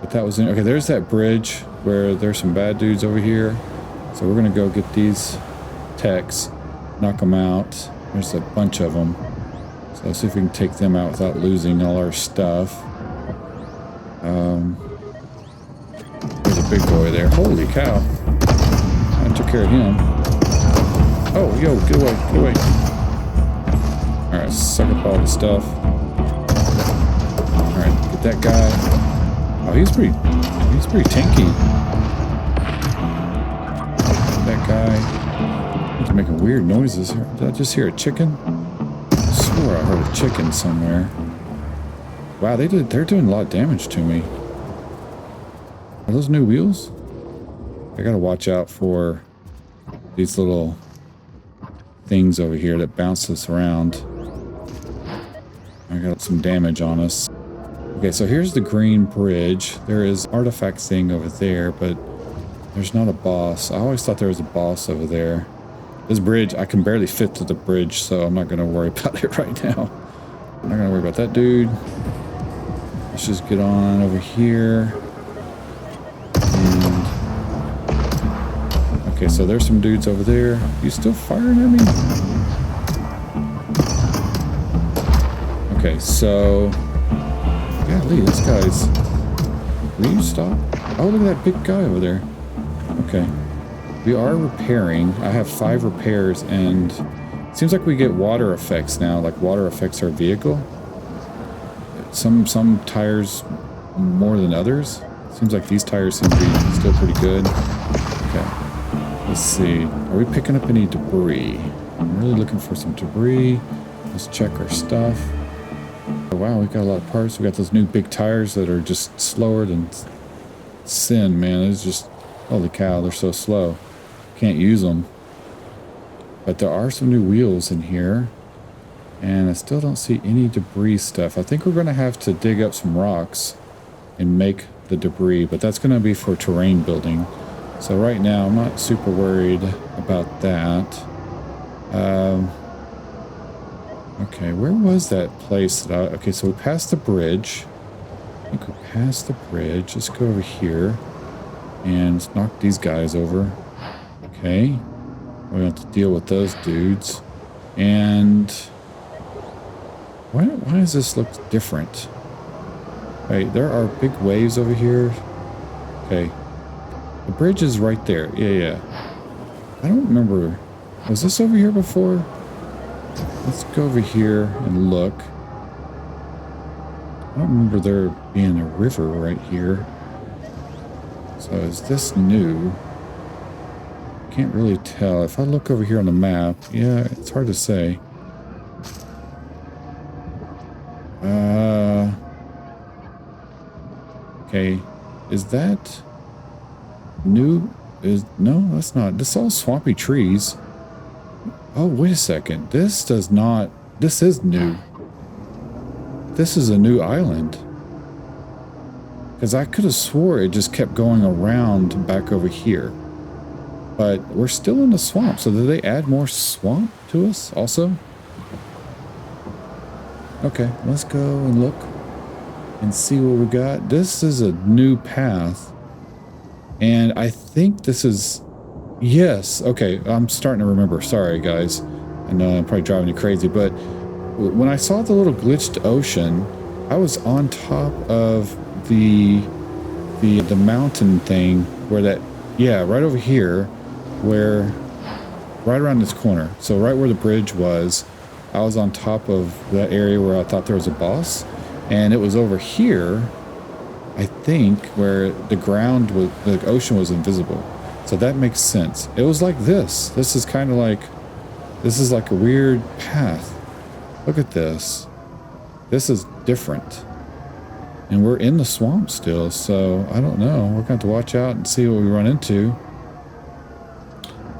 But that was in... Okay, there's that bridge where there's some bad dudes over here. So we're going to go get these techs, knock them out. There's a bunch of them. So let's see if we can take them out without losing all our stuff. There's a big boy there. Holy cow. I took care of him. Oh, yo, get away, get away. Alright, suck up all the stuff. Alright, get that guy. Oh, he's pretty tanky. That guy. He's making weird noises. Did I just hear a chicken? I swore I heard a chicken somewhere. Wow, they're doing a lot of damage to me. Are those new wheels? I gotta watch out for these little things over here that bounce us around. I got some damage on us. Okay, so here's the green bridge. There is artifact thing over there, but there's not a boss. I always thought there was a boss over there. This bridge, I can barely fit to the bridge, so I'm not gonna worry about it right now. I'm not gonna worry about that dude. Let's just get on over here. And okay, so there's some dudes over there. You still firing at me? Okay, so golly, this guy's... Will you stop? Oh, look at that big guy over there. Okay. We are repairing. I have 5 repairs, and it seems like we get water effects now, like water affects our vehicle. Some tires more than others. Seems like these tires seem to be still pretty good. Okay. Let's see. Are we picking up any debris? I'm really looking for some debris. Let's check our stuff. Oh, wow, we got a lot of parts. We got those new big tires that are just slower than sin, man. It's just, holy cow, they're so slow. Can't use them. But there are some new wheels in here. And I still don't see any debris stuff. I think we're going to have to dig up some rocks and make the debris, but that's going to be for terrain building. So right now, I'm not super worried about that. Okay, where was that place that I... Okay, so we passed the bridge. I think we passed the bridge. Let's go over here and let's knock these guys over. Okay. We have to deal with those dudes. And... Why does this look different? Wait, there are big waves over here. Okay. The bridge is right there. Yeah. I don't remember. Was this over here before? Let's go over here and look. I don't remember there being a river right here. So is this new? Can't really tell. If I look over here on the map, yeah, it's hard to say. Okay, is that new? No, that's not. This is all swampy trees. Oh, wait a second. This is new. This is a new island. Because I could have swore it just kept going around back over here. But we're still in the swamp, so did they add more swamp to us also? Okay, let's go and look and see what we got. This is a new path. And I think this is... Yes, okay, I'm starting to remember. Sorry, guys. I know I'm probably driving you crazy, but when I saw the little glitched ocean, I was on top of the mountain thing where that... Yeah, right over here, where... Right around this corner. So right where the bridge was, I was on top of that area where I thought there was a boss. And it was over here, I think, where the ground was... The ocean was invisible. So that makes sense. It was like this. This is kind of like... This is like a weird path. Look at this. This is different. And we're in the swamp still, so I don't know. We're going to have to watch out and see what we run into.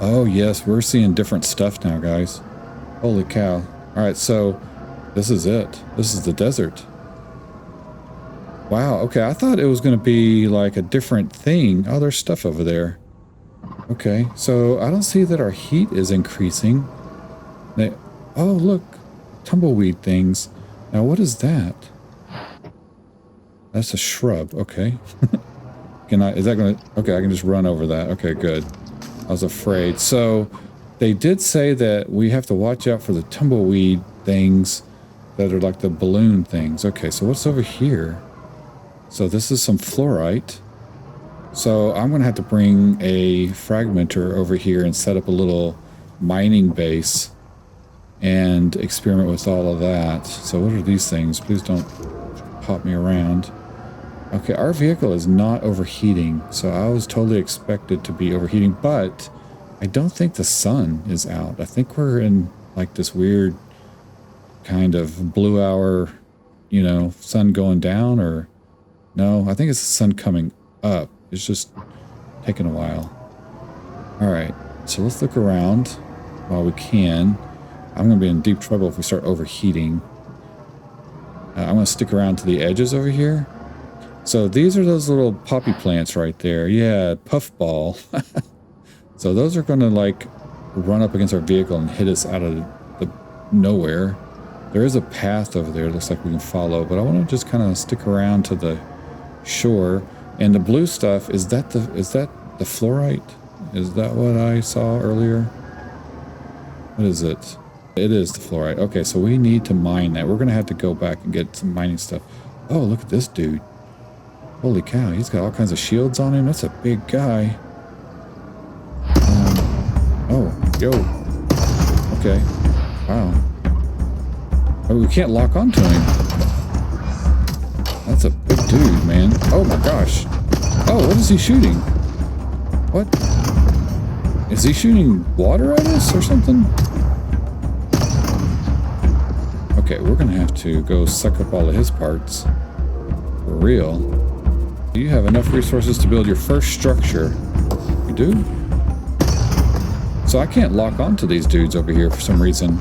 Oh yes, we're seeing different stuff now, guys. Holy cow. Alright, so this is it. This is the desert. Wow, okay, I thought it was going to be like a different thing. Oh, there's stuff over there. Okay, so I don't see that our heat is increasing. Oh, look, tumbleweed things. Now, what is that? That's a shrub. Okay. Is that going to, okay, I can just run over that. Okay, good. I was afraid. So they did say that we have to watch out for the tumbleweed things that are like the balloon things. Okay, so what's over here? So this is some fluorite. So I'm going to have to bring a fragmenter over here and set up a little mining base and experiment with all of that. So what are these things? Please don't pop me around. Okay, our vehicle is not overheating, so I was totally expected to be overheating, but I don't think the sun is out. I think we're in like this weird kind of blue hour, you know, sun going down, or no, I think it's the sun coming up. It's just taking a while. All right, so let's look around while we can. I'm going to be in deep trouble if we start overheating. I'm going to stick around to the edges over here. So these are those little poppy plants right there. Yeah, puffball. So those are going to like run up against our vehicle and hit us out of the nowhere. There is a path over there. It looks like we can follow, but I want to just kind of stick around to the shore. And the blue stuff, is that the fluorite? Is that what I saw earlier? What is it? It is the fluorite. Okay, so we need to mine that. We're going to have to go back and get some mining stuff. Oh, look at this dude. Holy cow, he's got all kinds of shields on him. That's a big guy. Oh, yo. Okay. Wow. Oh, we can't lock onto him. That's a big dude, man. Oh my gosh. Oh, what is he shooting? What? Is he shooting water at us or something? Okay, we're gonna have to go suck up all of his parts. For real. Do you have enough resources to build your first structure? You do? So I can't lock onto these dudes over here for some reason.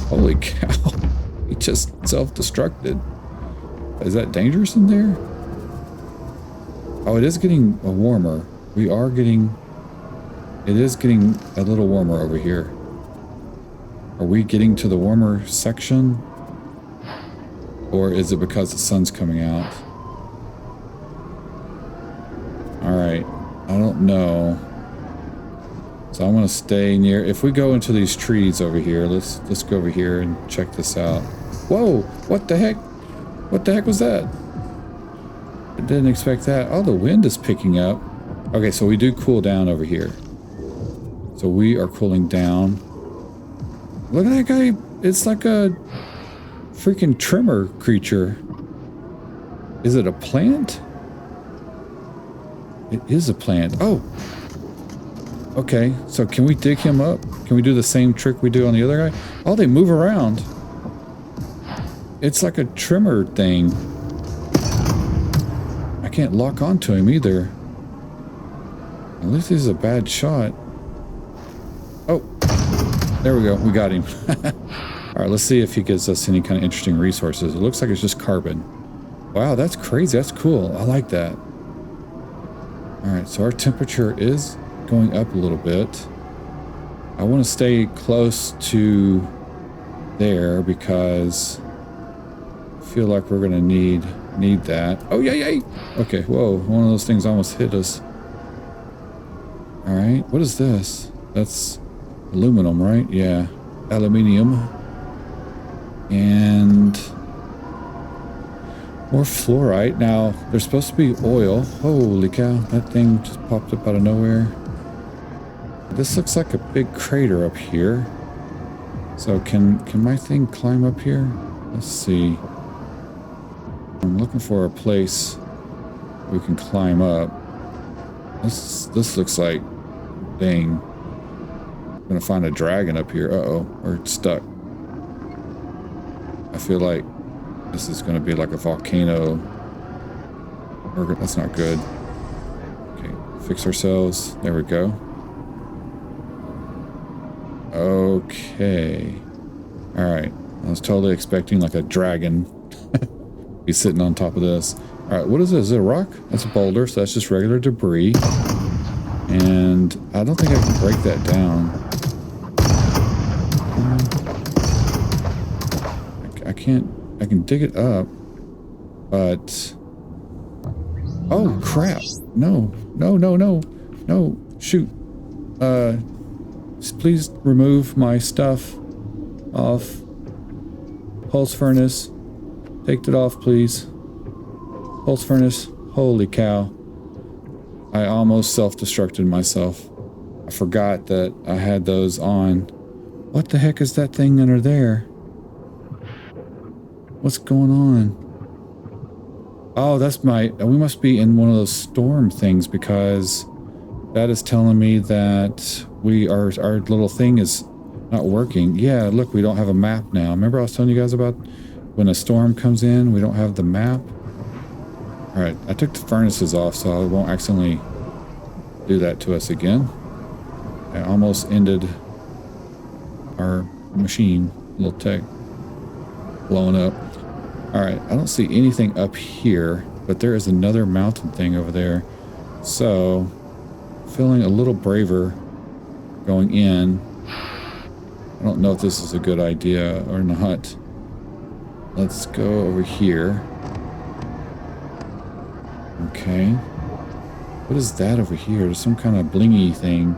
Holy cow. He just self-destructed. Is that dangerous in there? Oh, it is getting warmer. It is getting a little warmer over here. Are we getting to the warmer section? Or is it because the sun's coming out? Alright, I don't know. So I'm gonna stay near. If we go into these trees over here, let's go over here and check this out. Whoa! What the heck? What the heck was that? I didn't expect that. Oh, the wind is picking up. Okay, so we do cool down over here. So we are cooling down. Look at that guy. It's like a freaking trimmer creature. Is it a plant? It is a plant. Oh. Okay, so can we dig him up? Can we do the same trick we do on the other guy? Oh, they move around. It's like a trimmer thing. I can't lock onto him either. At least he's a bad shot. Oh, there we go. We got him. All right, let's see if he gives us any kind of interesting resources. It looks like it's just carbon. Wow, that's crazy. That's cool. I like that. All right, so our temperature is going up a little bit. I want to stay close to there because I feel like we're going to need that. Oh, yay. Okay, whoa. One of those things almost hit us. All right, what is this? That's aluminum, right? Yeah, aluminium. And more fluorite. Now, there's supposed to be oil. Holy cow, that thing just popped up out of nowhere. This looks like a big crater up here. So can my thing climb up here? Let's see. I'm looking for a place we can climb up. This looks like, dang. I'm gonna find a dragon up here. Uh-oh, we're stuck. I feel like this is gonna be like a volcano. That's not good. Okay, fix ourselves. There we go. Okay. All right. I was totally expecting like a dragon be sitting on top of this. All right. What is this? Is it a rock? That's a boulder. So that's just regular debris. And I don't think I can break that down. I can't. I can dig it up, but oh crap! No! No! No! No! No! Shoot! Please remove my stuff off. Pulse furnace. Take it off, please. Pulse furnace. Holy cow! I almost self-destructed myself. I forgot that I had those on. What the heck is that thing under there? What's going on? Oh, that's my... We must be in one of those storm things because that is telling me that our little thing is not working. Yeah, look, we don't have a map now. Remember I was telling you guys about when a storm comes in, we don't have the map? Alright, I took the furnaces off so I won't accidentally do that to us again. I almost ended our machine, little tech, blowing up. Alright, I don't see anything up here, but there is another mountain thing over there. So, feeling a little braver going in. I don't know if this is a good idea or not. Let's go over here. Okay. What is that over here? There's some kind of blingy thing.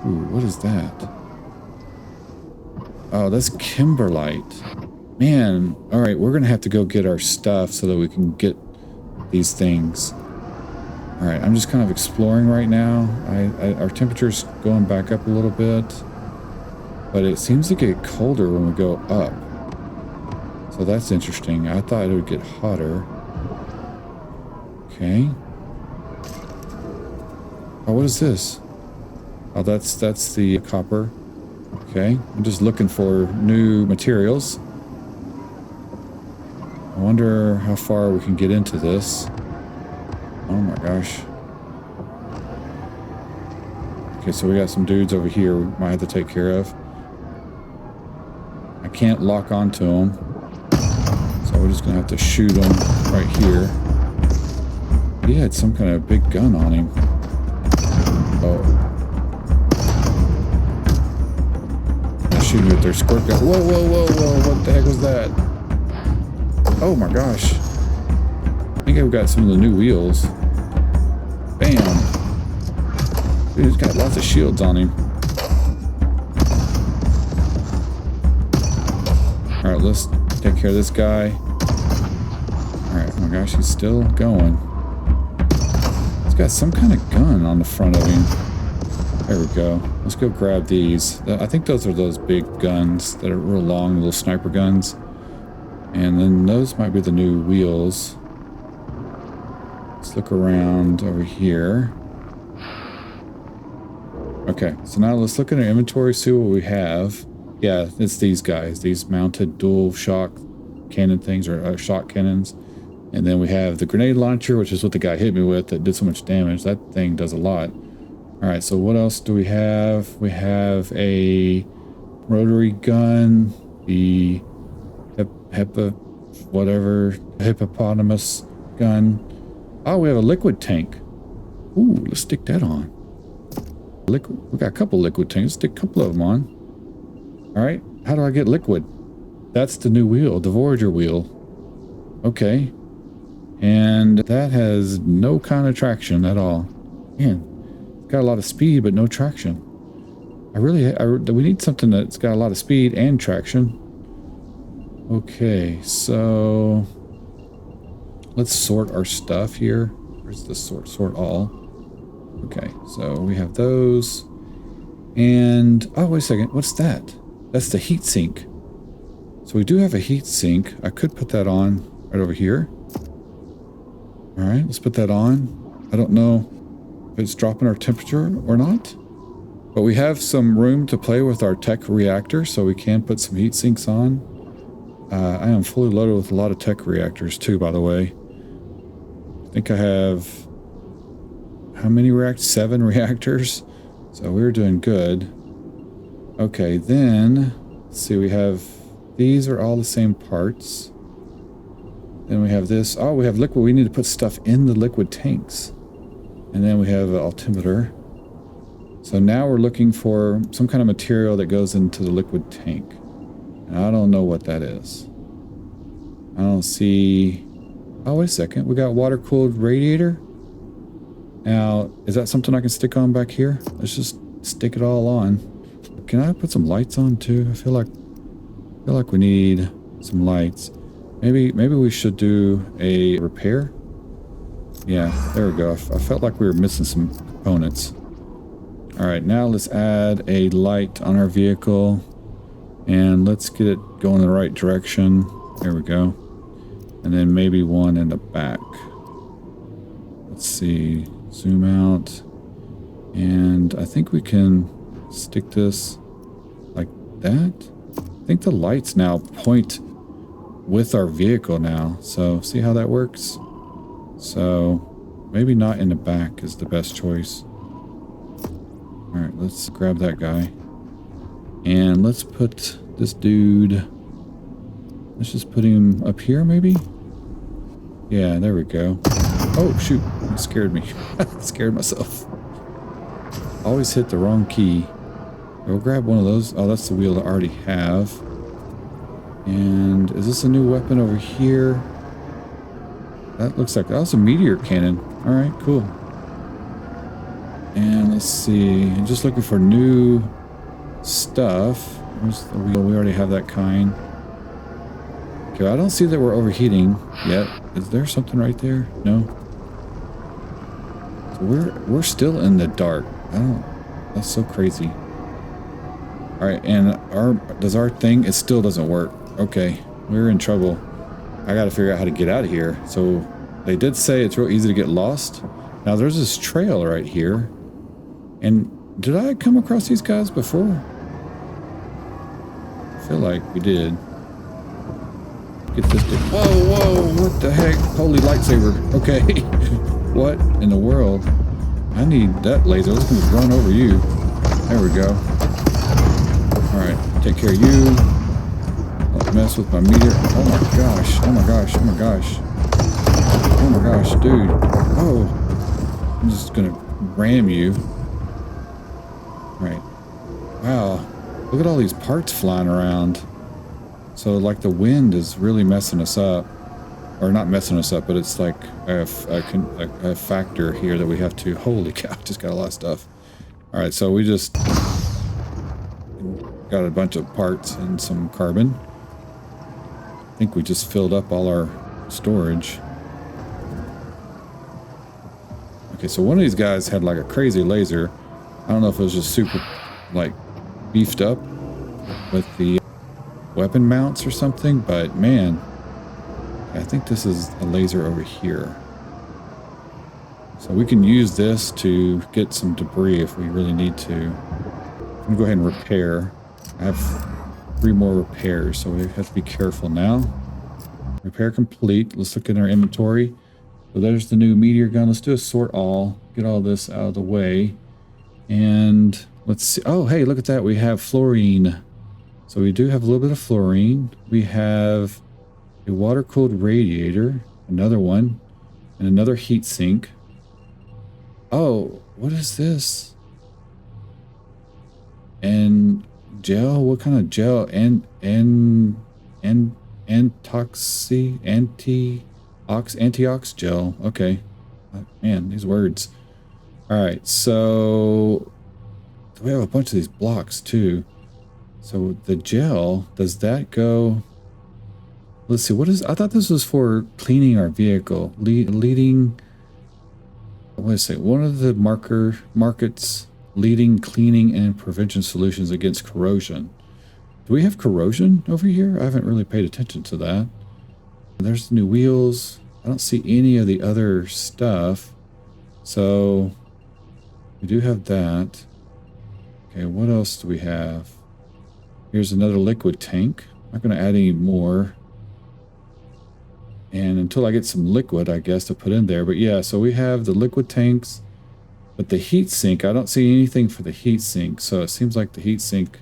Ooh, what is that? Oh, that's kimberlite. Man, all right, we're going to have to go get our stuff so that we can get these things. All right, I'm just kind of exploring right now. Our temperature's going back up a little bit, but it seems to get colder when we go up. So that's interesting. I thought it would get hotter. Okay. Oh, what is this? Oh, that's the copper. Okay, I'm just looking for new materials. I wonder how far we can get into this. Oh my gosh. Okay, so we got some dudes over here we might have to take care of. I can't lock onto them, so we're just gonna have to shoot them right here. He had some kind of big gun on him. Oh. They're shooting with their squirt gun. Whoa, whoa, whoa, whoa, what the heck was that? Oh my gosh. I think I've got some of the new wheels. Bam. Dude, he's got lots of shields on him. Alright, let's take care of this guy. Alright, oh my gosh, he's still going. He's got some kind of gun on the front of him. There we go. Let's go grab these. I think those are those big guns that are real long, little sniper guns. And then those might be the new wheels. Let's look around over here. Okay, so now let's look at our inventory, see what we have. Yeah, it's these guys, these mounted dual shock cannon things, or shock cannons. And then we have the grenade launcher, which is what the guy hit me with that did so much damage. That thing does a lot. All right, so what else do we have? We have a rotary gun, the hippopotamus gun. Oh, we have a liquid tank. Ooh, let's stick that on. Liquid. We got a couple liquid tanks. Stick a couple of them on. All right. How do I get liquid? That's the new wheel, the Voyager wheel. Okay. And that has no kind of traction at all. Man, it's got a lot of speed, but no traction. We need something that's got a lot of speed and traction. Okay, so let's sort our stuff here. Where's the sort all? Okay, so we have those. And, oh, wait a second. What's that? That's the heat sink. So we do have a heat sink. I could put that on right over here. All right, let's put that on. I don't know if it's dropping our temperature or not, but we have some room to play with our tech reactor, so we can put some heat sinks on. I am fully loaded with a lot of tech reactors too, by the way. I think I have, how many reactors? 7 reactors. So we're doing good. Okay, then let's see, we have these are all the same parts. Then we have this. Oh, we have liquid. We need to put stuff in the liquid tanks. And then we have an altimeter. So now we're looking for some kind of material that goes into the liquid tank. And I don't know what that is. I don't see... Oh, wait a second. We got water-cooled radiator. Now, is that something I can stick on back here? Let's just stick it all on. Can I put some lights on too? I feel like we need some lights. Maybe we should do a repair. Yeah, there we go. I felt like we were missing some components. All right, now let's add a light on our vehicle. And let's get it going in the right direction. There we go. And then maybe one in the back. Let's see. Zoom out. And I think we can stick this like that. I think the lights now point with our vehicle now. So see how that works? So maybe not in the back is the best choice. All right, let's grab that guy. And let's put this dude, let's just put him up here maybe? Yeah, there we go. Oh, shoot, it scared me. Scared myself. Always hit the wrong key. We'll grab one of those. Oh, that's the wheel that I already have. And is this a new weapon over here? That looks like, that was a meteor cannon. All right, cool. And let's see, I'm just looking for new stuff. Where's the wheel? We already have that kind. Okay, I don't see that we're overheating yet. Is there something right there? No. So we're still in the dark. I don't. That's so crazy. All right, and does our thing? It still doesn't work. Okay, we're in trouble. I got to figure out how to get out of here. So they did say it's real easy to get lost. Now there's this trail right here. And did I come across these guys before? I feel like we did. Get this dude. Whoa, what the heck? Holy lightsaber. Okay. What in the world? I need that laser. Let's just run over you. There we go. Alright, take care of you. Don't mess with my meter. Oh my gosh. Oh my gosh. Oh my gosh. Oh my gosh, dude. Oh. I'm just gonna ram you. Right. Wow. Look at all these parts flying around. So like the wind is really messing us up. Or not messing us up, but it's like a factor here that we have to... Holy cow, just got a lot of stuff. Alright, so we just got a bunch of parts and some carbon. I think we just filled up all our storage. Okay, so one of these guys had like a crazy laser. I don't know if it was just super, like, beefed up with the weapon mounts or something, but man, I think this is a laser over here. So we can use this to get some debris if we really need to. I'm gonna go ahead and repair. I have 3 more repairs, so we have to be careful now. Repair complete. Let's look in our inventory. So there's the new meteor gun. Let's do a sort all. Get all this out of the way. And let's see. Oh, hey, look at that. We have fluorine. So we do have a little bit of fluorine. We have a water-cooled radiator, another one, and another heat sink. Oh, what is this? And gel? What kind of gel? Antiox gel. Okay. Man, these words. All right, so we have a bunch of these blocks too. So the gel, does that go? Let's see, what is, I thought this was for cleaning our vehicle. Leading, what is it? One of the markets leading cleaning and prevention solutions against corrosion. Do we have corrosion over here? I haven't really paid attention to that. There's the new wheels. I don't see any of the other stuff. So we do have that. Okay, what else do we have? Here's another liquid tank. I'm not going to add any more. And until I get some liquid, I guess, to put in there. But yeah, so we have the liquid tanks. But the heat sink, I don't see anything for the heat sink. So it seems like the heat sink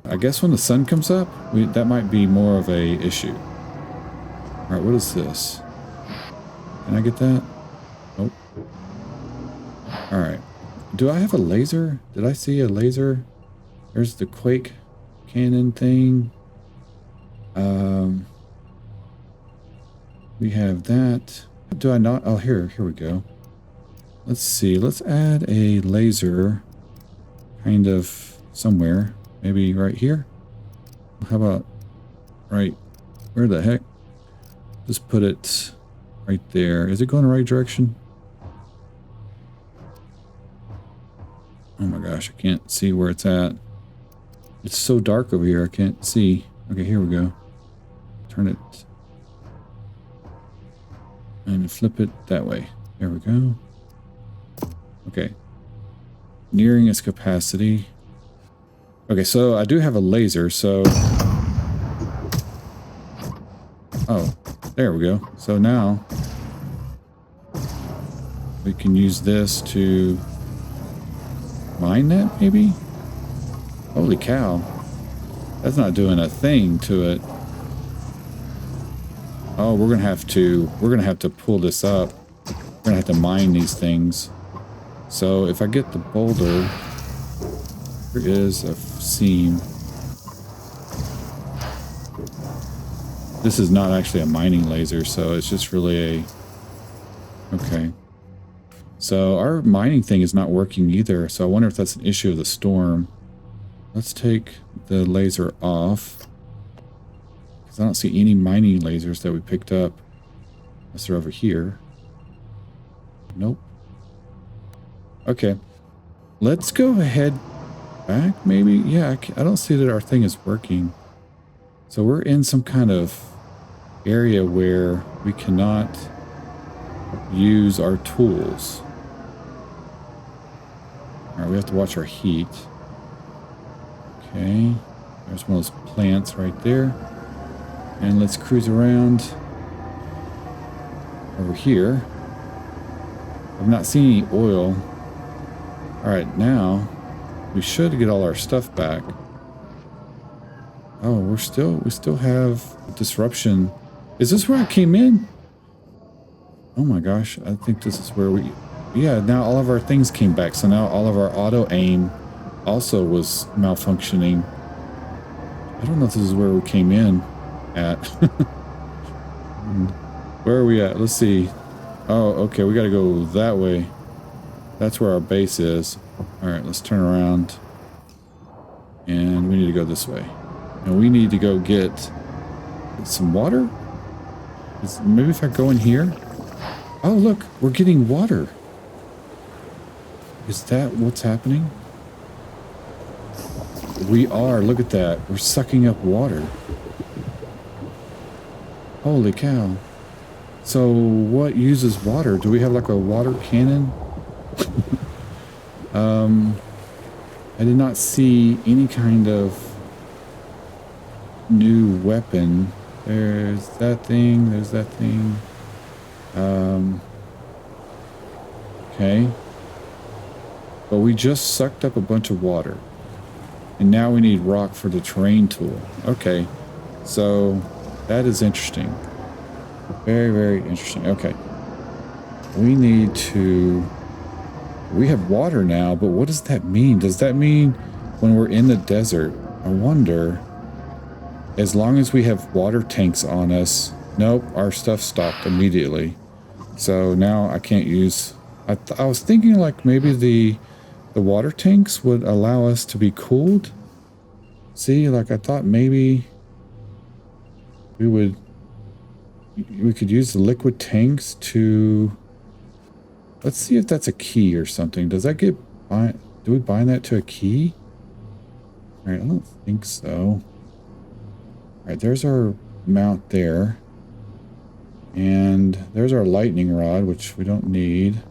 I guess when the sun comes up, that might be more of a issue. All right, what is this? Can I get that? Nope. All right. Do I have a laser? Did I see a laser? There's the quake cannon thing. We have that. Do I not? Oh, here we go. Let's see. Let's add a laser kind of somewhere. Maybe right here. How about right? Where the heck? Just put it right there. Is it going the right direction? Oh my gosh, I can't see where it's at. It's so dark over here, I can't see. Okay, here we go. Turn it. And flip it that way. There we go. Okay. Nearing its capacity. Okay, so I do have a laser, so... Oh, there we go. So now... we can use this to... mine that, maybe? Holy cow. That's not doing a thing to it. Oh, we're gonna have to pull this up. We're gonna have to mine these things. So if I get the boulder, there is a seam. This is not actually a mining laser, so it's just really a... Okay. So our mining thing is not working either, so I wonder if that's an issue of the storm. Let's take the laser off. Because I don't see any mining lasers that we picked up. Unless they're over here. Nope. Okay. Let's go ahead back, maybe? Yeah, I don't see that our thing is working. So we're in some kind of area where we cannot use our tools. Alright, we have to watch our heat. Okay, there's one of those plants right there. And let's cruise around over here. I've not seen any oil. Alright, now we should get all our stuff back. Oh, we still have disruption. Is this where I came in? Oh my gosh, I think this is where we... Yeah, now all of our things came back. So now all of our auto aim also was malfunctioning. I don't know if this is where we came in at. Where are we at? Let's see. Oh, okay, we gotta go that way. That's where our base is. Alright, let's turn around. And we need to go this way. And we need to go get some water? Maybe if I go in here? Oh, look, we're getting water. Is that what's happening? We are. Look at that. We're sucking up water. Holy cow. So what uses water? Do we have like a water cannon? I did not see any kind of new weapon. There's that thing. There's that thing. Okay. But we just sucked up a bunch of water. And now we need rock for the terrain tool. Okay. So that is interesting. Very, very interesting. Okay. We need to... We have water now, but what does that mean? Does that mean when we're in the desert? I wonder... As long as we have water tanks on us... Nope, our stuff stopped immediately. So now I can't use... I was thinking like maybe the water tanks would allow us to be cooled. See, like I thought maybe we could use the liquid tanks to... Let's see if that's a key or something. Does that get... Do we bind that to a key? Alright, I don't think so. Alright, there's our mount there. And there's our lightning rod, which we don't need.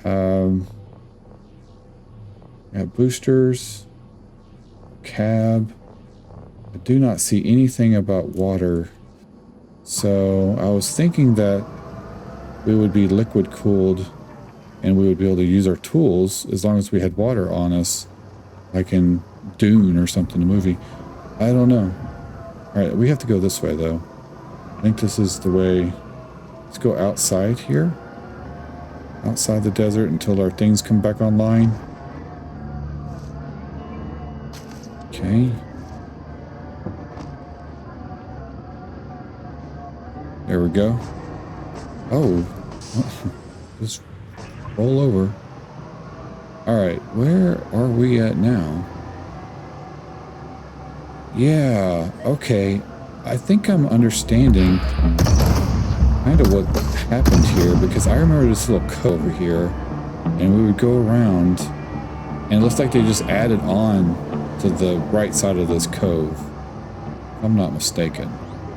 Got boosters. Cab. I do not see anything about water. So I was thinking that we would be liquid cooled and we would be able to use our tools as long as we had water on us. Like in Dune or something, a movie. I don't know. All right, we have to go this way though. I think this is the way. Let's go outside here. Outside the desert until our things come back online. Okay. There we go. Oh. Just roll over. Alright, where are we at now? Yeah, okay. I think I'm understanding kind of what happened here, because I remember this little cove over here, and we would go around, and it looks like they just added on to the right side of this cove. If I'm not mistaken.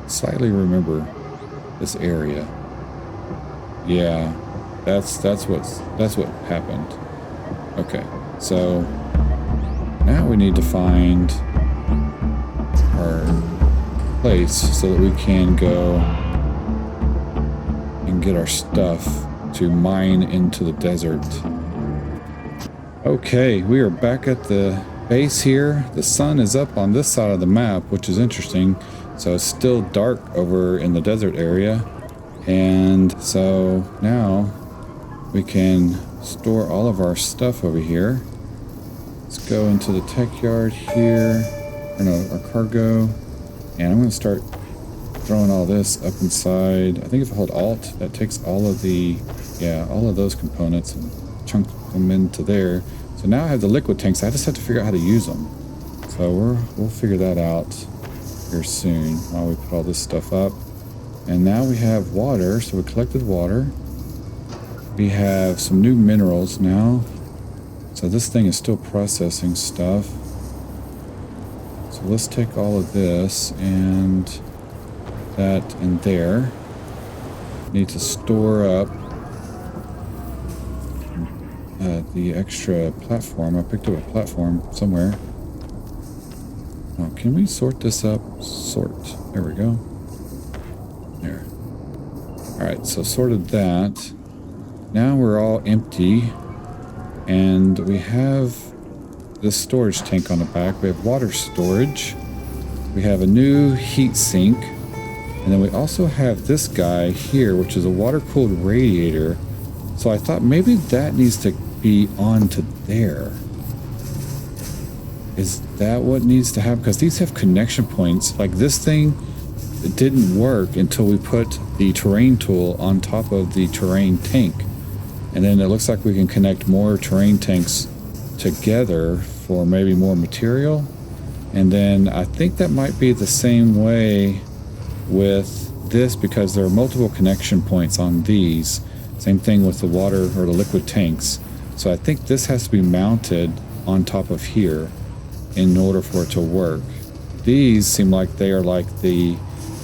Slightly remember this area. Yeah, that's what happened. Okay, so now we need to find our place so that we can go and get our stuff to mine into the desert. Okay, we are back at the base here. The sun is up on this side of the map, which is interesting. So it's still dark over in the desert area. And so now we can store all of our stuff over here. Let's go into the tech yard here. Or no, our cargo. And I'm going to start throwing all this up inside. I think if I hold Alt, that takes all of the, all of those components and chunk them into there. So now I have the liquid tanks. I just have to figure out how to use them. So we'll figure that out here soon while we put all this stuff up. And now we have water. So we collected water. We have some new minerals now. So this thing is still processing stuff. So let's take all of this and that in there. Need to store up the extra platform. I picked up a platform somewhere. Oh, can we sort this up? Sort. There we go. There. Alright, so sorted that. Now we're all empty. And we have this storage tank on the back. We have water storage. We have a new heat sink. And then we also have this guy here, which is a water-cooled radiator. So I thought maybe that needs to be on to there. Is that what needs to happen? Because these have connection points. Like this thing, it didn't work until we put the terrain tool on top of the terrain tank. And then it looks like we can connect more terrain tanks together for maybe more material. And then I think that might be the same way with this, because there are multiple connection points on these. Same thing with the water or the liquid tanks. So I think this has to be mounted on top of here in order for it to work. These seem like they are like the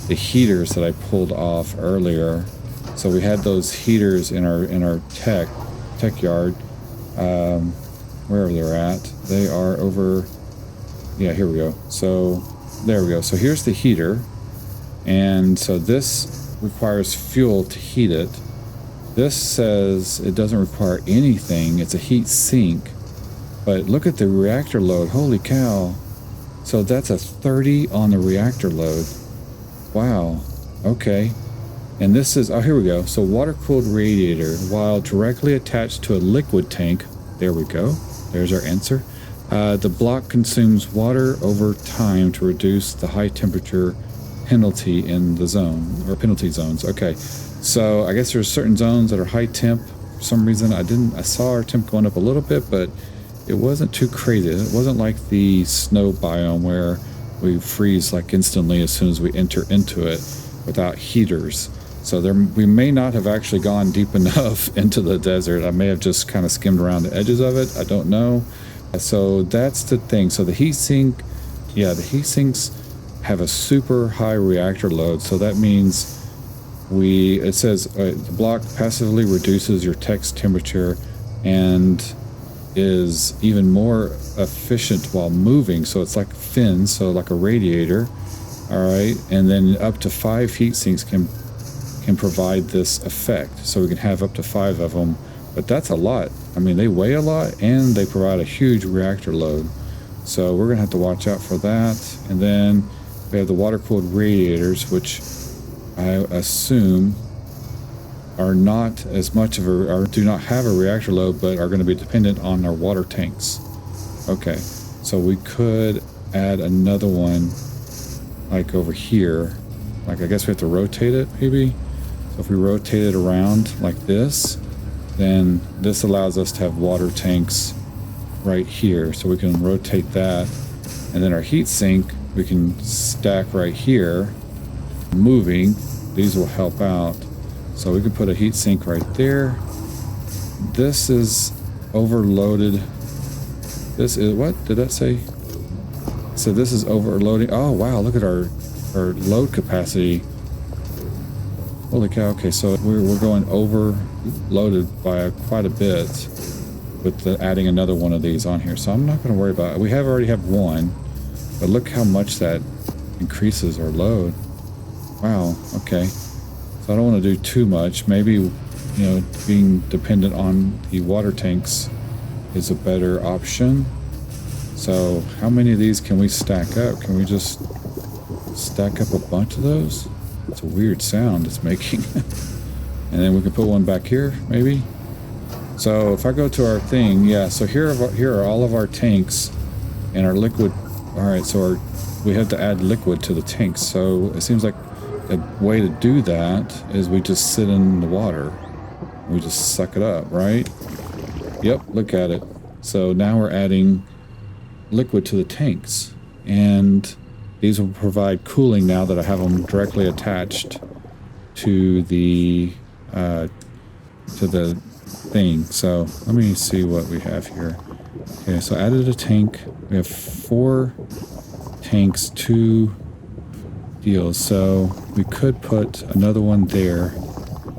heaters that I pulled off earlier. So we had those heaters in our tech yard, wherever they're at. They are over. Yeah, here we go. So there we go. So here's the heater, and so this requires fuel to heat it. This says it doesn't require anything. It's a heat sink. But look at the reactor load. Holy cow. So that's a 30 on the reactor load. Wow. Okay. And this is, oh, here we go. So water-cooled radiator, while directly attached to a liquid tank. There we go. There's our answer. The block consumes water over time to reduce the high temperature penalty in the zone, or penalty zones. Okay. So I guess there's certain zones that are high temp. For some reason, I saw our temp going up a little bit, but it wasn't too crazy. It wasn't like the snow biome where we freeze like instantly as soon as we enter into it without heaters. So we may not have actually gone deep enough into the desert. I may have just kind of skimmed around the edges of it. I don't know. So that's the thing. So the heat sink, the heat sinks have a super high reactor load. So that means it says the block passively reduces your text temperature and is even more efficient while moving. So it's like fins, so like a radiator. All right. And then up to 5 heat sinks can provide this effect. So we can have up to 5 of them, but that's a lot. I mean, they weigh a lot and they provide a huge reactor load. So we're gonna have to watch out for that. And then we have the water-cooled radiators, which I assume are not as much of a, or do not have a reactor load, but are going to be dependent on our water tanks. Okay, so we could add another one like over here. Like, I guess we have to rotate it maybe. So if we rotate it around like this, then this allows us to have water tanks right here. So we can rotate that, and then our heat sink we can stack right here. Moving, these will help out. So we can put a heat sink right there. This is overloaded. This is, what did that say? So this is overloading. Oh wow, look at our load capacity. Holy cow. Okay, so we're going overloaded by quite a bit with adding another one of these on here. So I'm not going to worry about it. We already have one, but look how much that increases our load. Wow, okay. So I don't want to do too much. Maybe, you know, being dependent on the water tanks is a better option. So how many of these can we stack up? Can we just stack up a bunch of those? It's a weird sound it's making. And then we can put one back here, maybe. So if I go to our thing, yeah, so here are all of our tanks and our liquid. All right, so we have to add liquid to the tanks. So it seems like a way to do that is we just sit in the water. We just suck it up, right? Yep, look at it. So now we're adding liquid to the tanks, and these will provide cooling now that I have them directly attached to the thing. So let me see what we have here. Okay, so added a tank. We have 4 tanks, 2 deals. So we could put another one there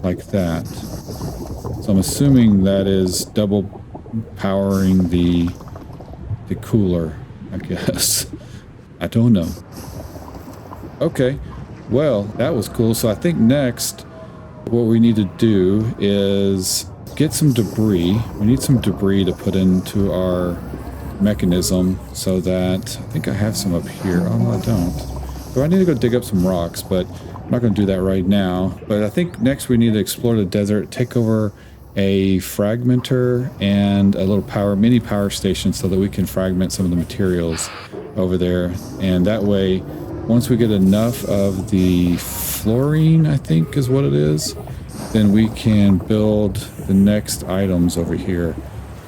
like that. So I'm assuming that is double powering the cooler, I guess. I don't know. Okay, well, that was cool. So I think next what we need to do is get some debris. We need some debris to put into our mechanism so that, I think I have some up here. Oh, no, I don't. So I need to go dig up some rocks, but I'm not going to do that right now. But I think next we need to explore the desert, take over a fragmenter and a little mini power station so that we can fragment some of the materials over there. And that way, once we get enough of the fluorine, I think is what it is, then we can build the next items over here.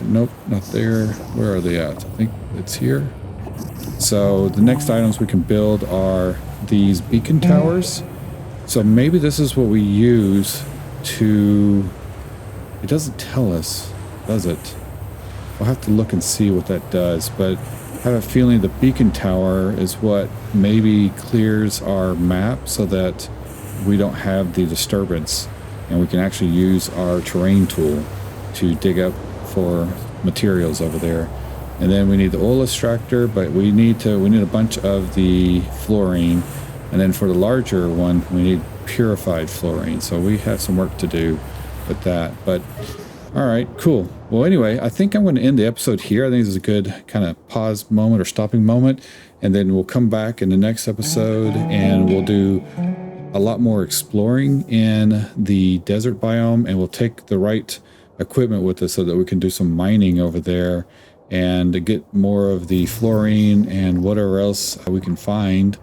Nope, not there. Where are they at? I think it's here. So the next items we can build are these beacon towers. So maybe this is what we use to... It doesn't tell us, does it? We'll have to look and see what that does, but I have a feeling the beacon tower is what maybe clears our map so that we don't have the disturbance, and we can actually use our terrain tool to dig up for materials over there. And then we need the oil extractor, but we need a bunch of the fluorine, and then for the larger one we need purified fluorine. So we have some work to do with that. But all right, cool. Well, anyway, I think I'm going to end the episode here. I think this is a good kind of pause moment or stopping moment, and then we'll come back in the next episode and we'll do a lot more exploring in the desert biome, and we'll take the right equipment with us so that we can do some mining over there and get more of the fluorine and whatever else we can find,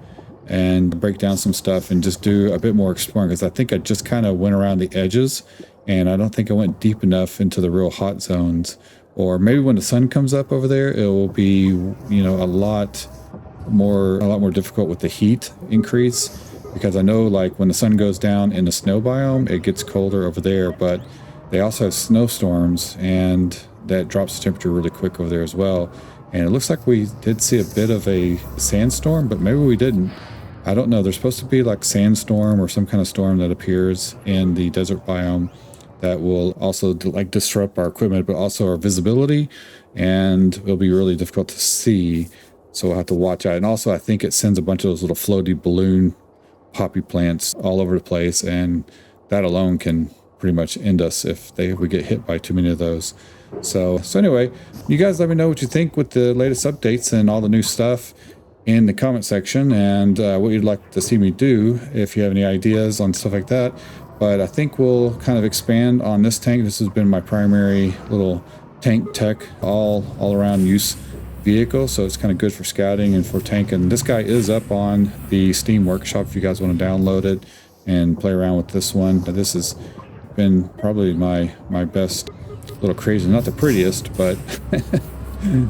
and break down some stuff and just do a bit more exploring, because I think I just kind of went around the edges and I don't think I went deep enough into the real hot zones. Or maybe when the sun comes up over there, it will be, you know, a lot more difficult with the heat increase, because I know like when the sun goes down in the snow biome, it gets colder over there, but they also have snowstorms and that drops the temperature really quick over there as well. And it looks like we did see a bit of a sandstorm, but maybe we didn't. I don't know. There's supposed to be like sandstorm or some kind of storm that appears in the desert biome that will also like disrupt our equipment, but also our visibility, and it'll be really difficult to see. So we'll have to watch out. And also I think it sends a bunch of those little floaty balloon poppy plants all over the place, and that alone can pretty much end us if we get hit by too many of those. So anyway, you guys let me know what you think with the latest updates and all the new stuff in the comment section, and what you'd like to see me do if you have any ideas on stuff like that. But I think we'll kind of expand on this tank. This has been my primary little tank tech all around use vehicle, so it's kind of good for scouting and for tanking. This guy is up on the Steam Workshop if you guys want to download it and play around with this one. But this has been probably my best little creation. Not the prettiest, but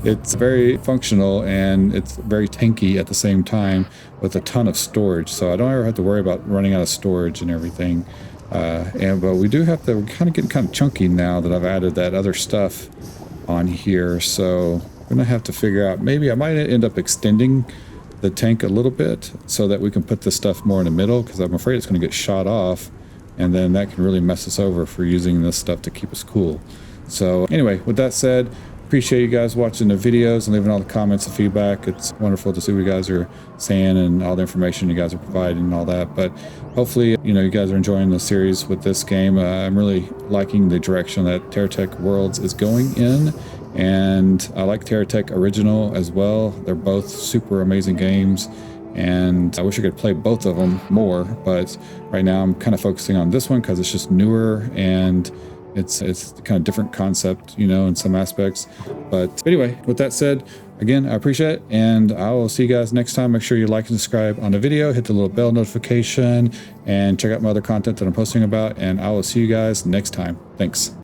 it's very functional and it's very tanky at the same time with a ton of storage. So I don't ever have to worry about running out of storage and everything. But we do have to, we're kind of getting kind of chunky now that I've added that other stuff on here. So I'm gonna have to figure out, maybe I might end up extending the tank a little bit so that we can put this stuff more in the middle, because I'm afraid it's going to get shot off, and then that can really mess us over for using this stuff to keep us cool. So anyway, with that said, appreciate you guys watching the videos and leaving all the comments and feedback. It's wonderful to see what you guys are saying and all the information you guys are providing and all that. But hopefully, you know, you guys are enjoying the series with this game. I'm really liking the direction that TerraTech Worlds is going in. And I like TerraTech Original as well. They're both super amazing games. And I wish I could play both of them more. But right now I'm kind of focusing on this one because it's just newer and it's kind of different concept, you know, in some aspects. But anyway, with that said, again, I appreciate it, and I will see you guys next time. Make sure you like and subscribe on the video, hit the little bell notification, and check out my other content that I'm posting about, and I will see you guys next time. Thanks.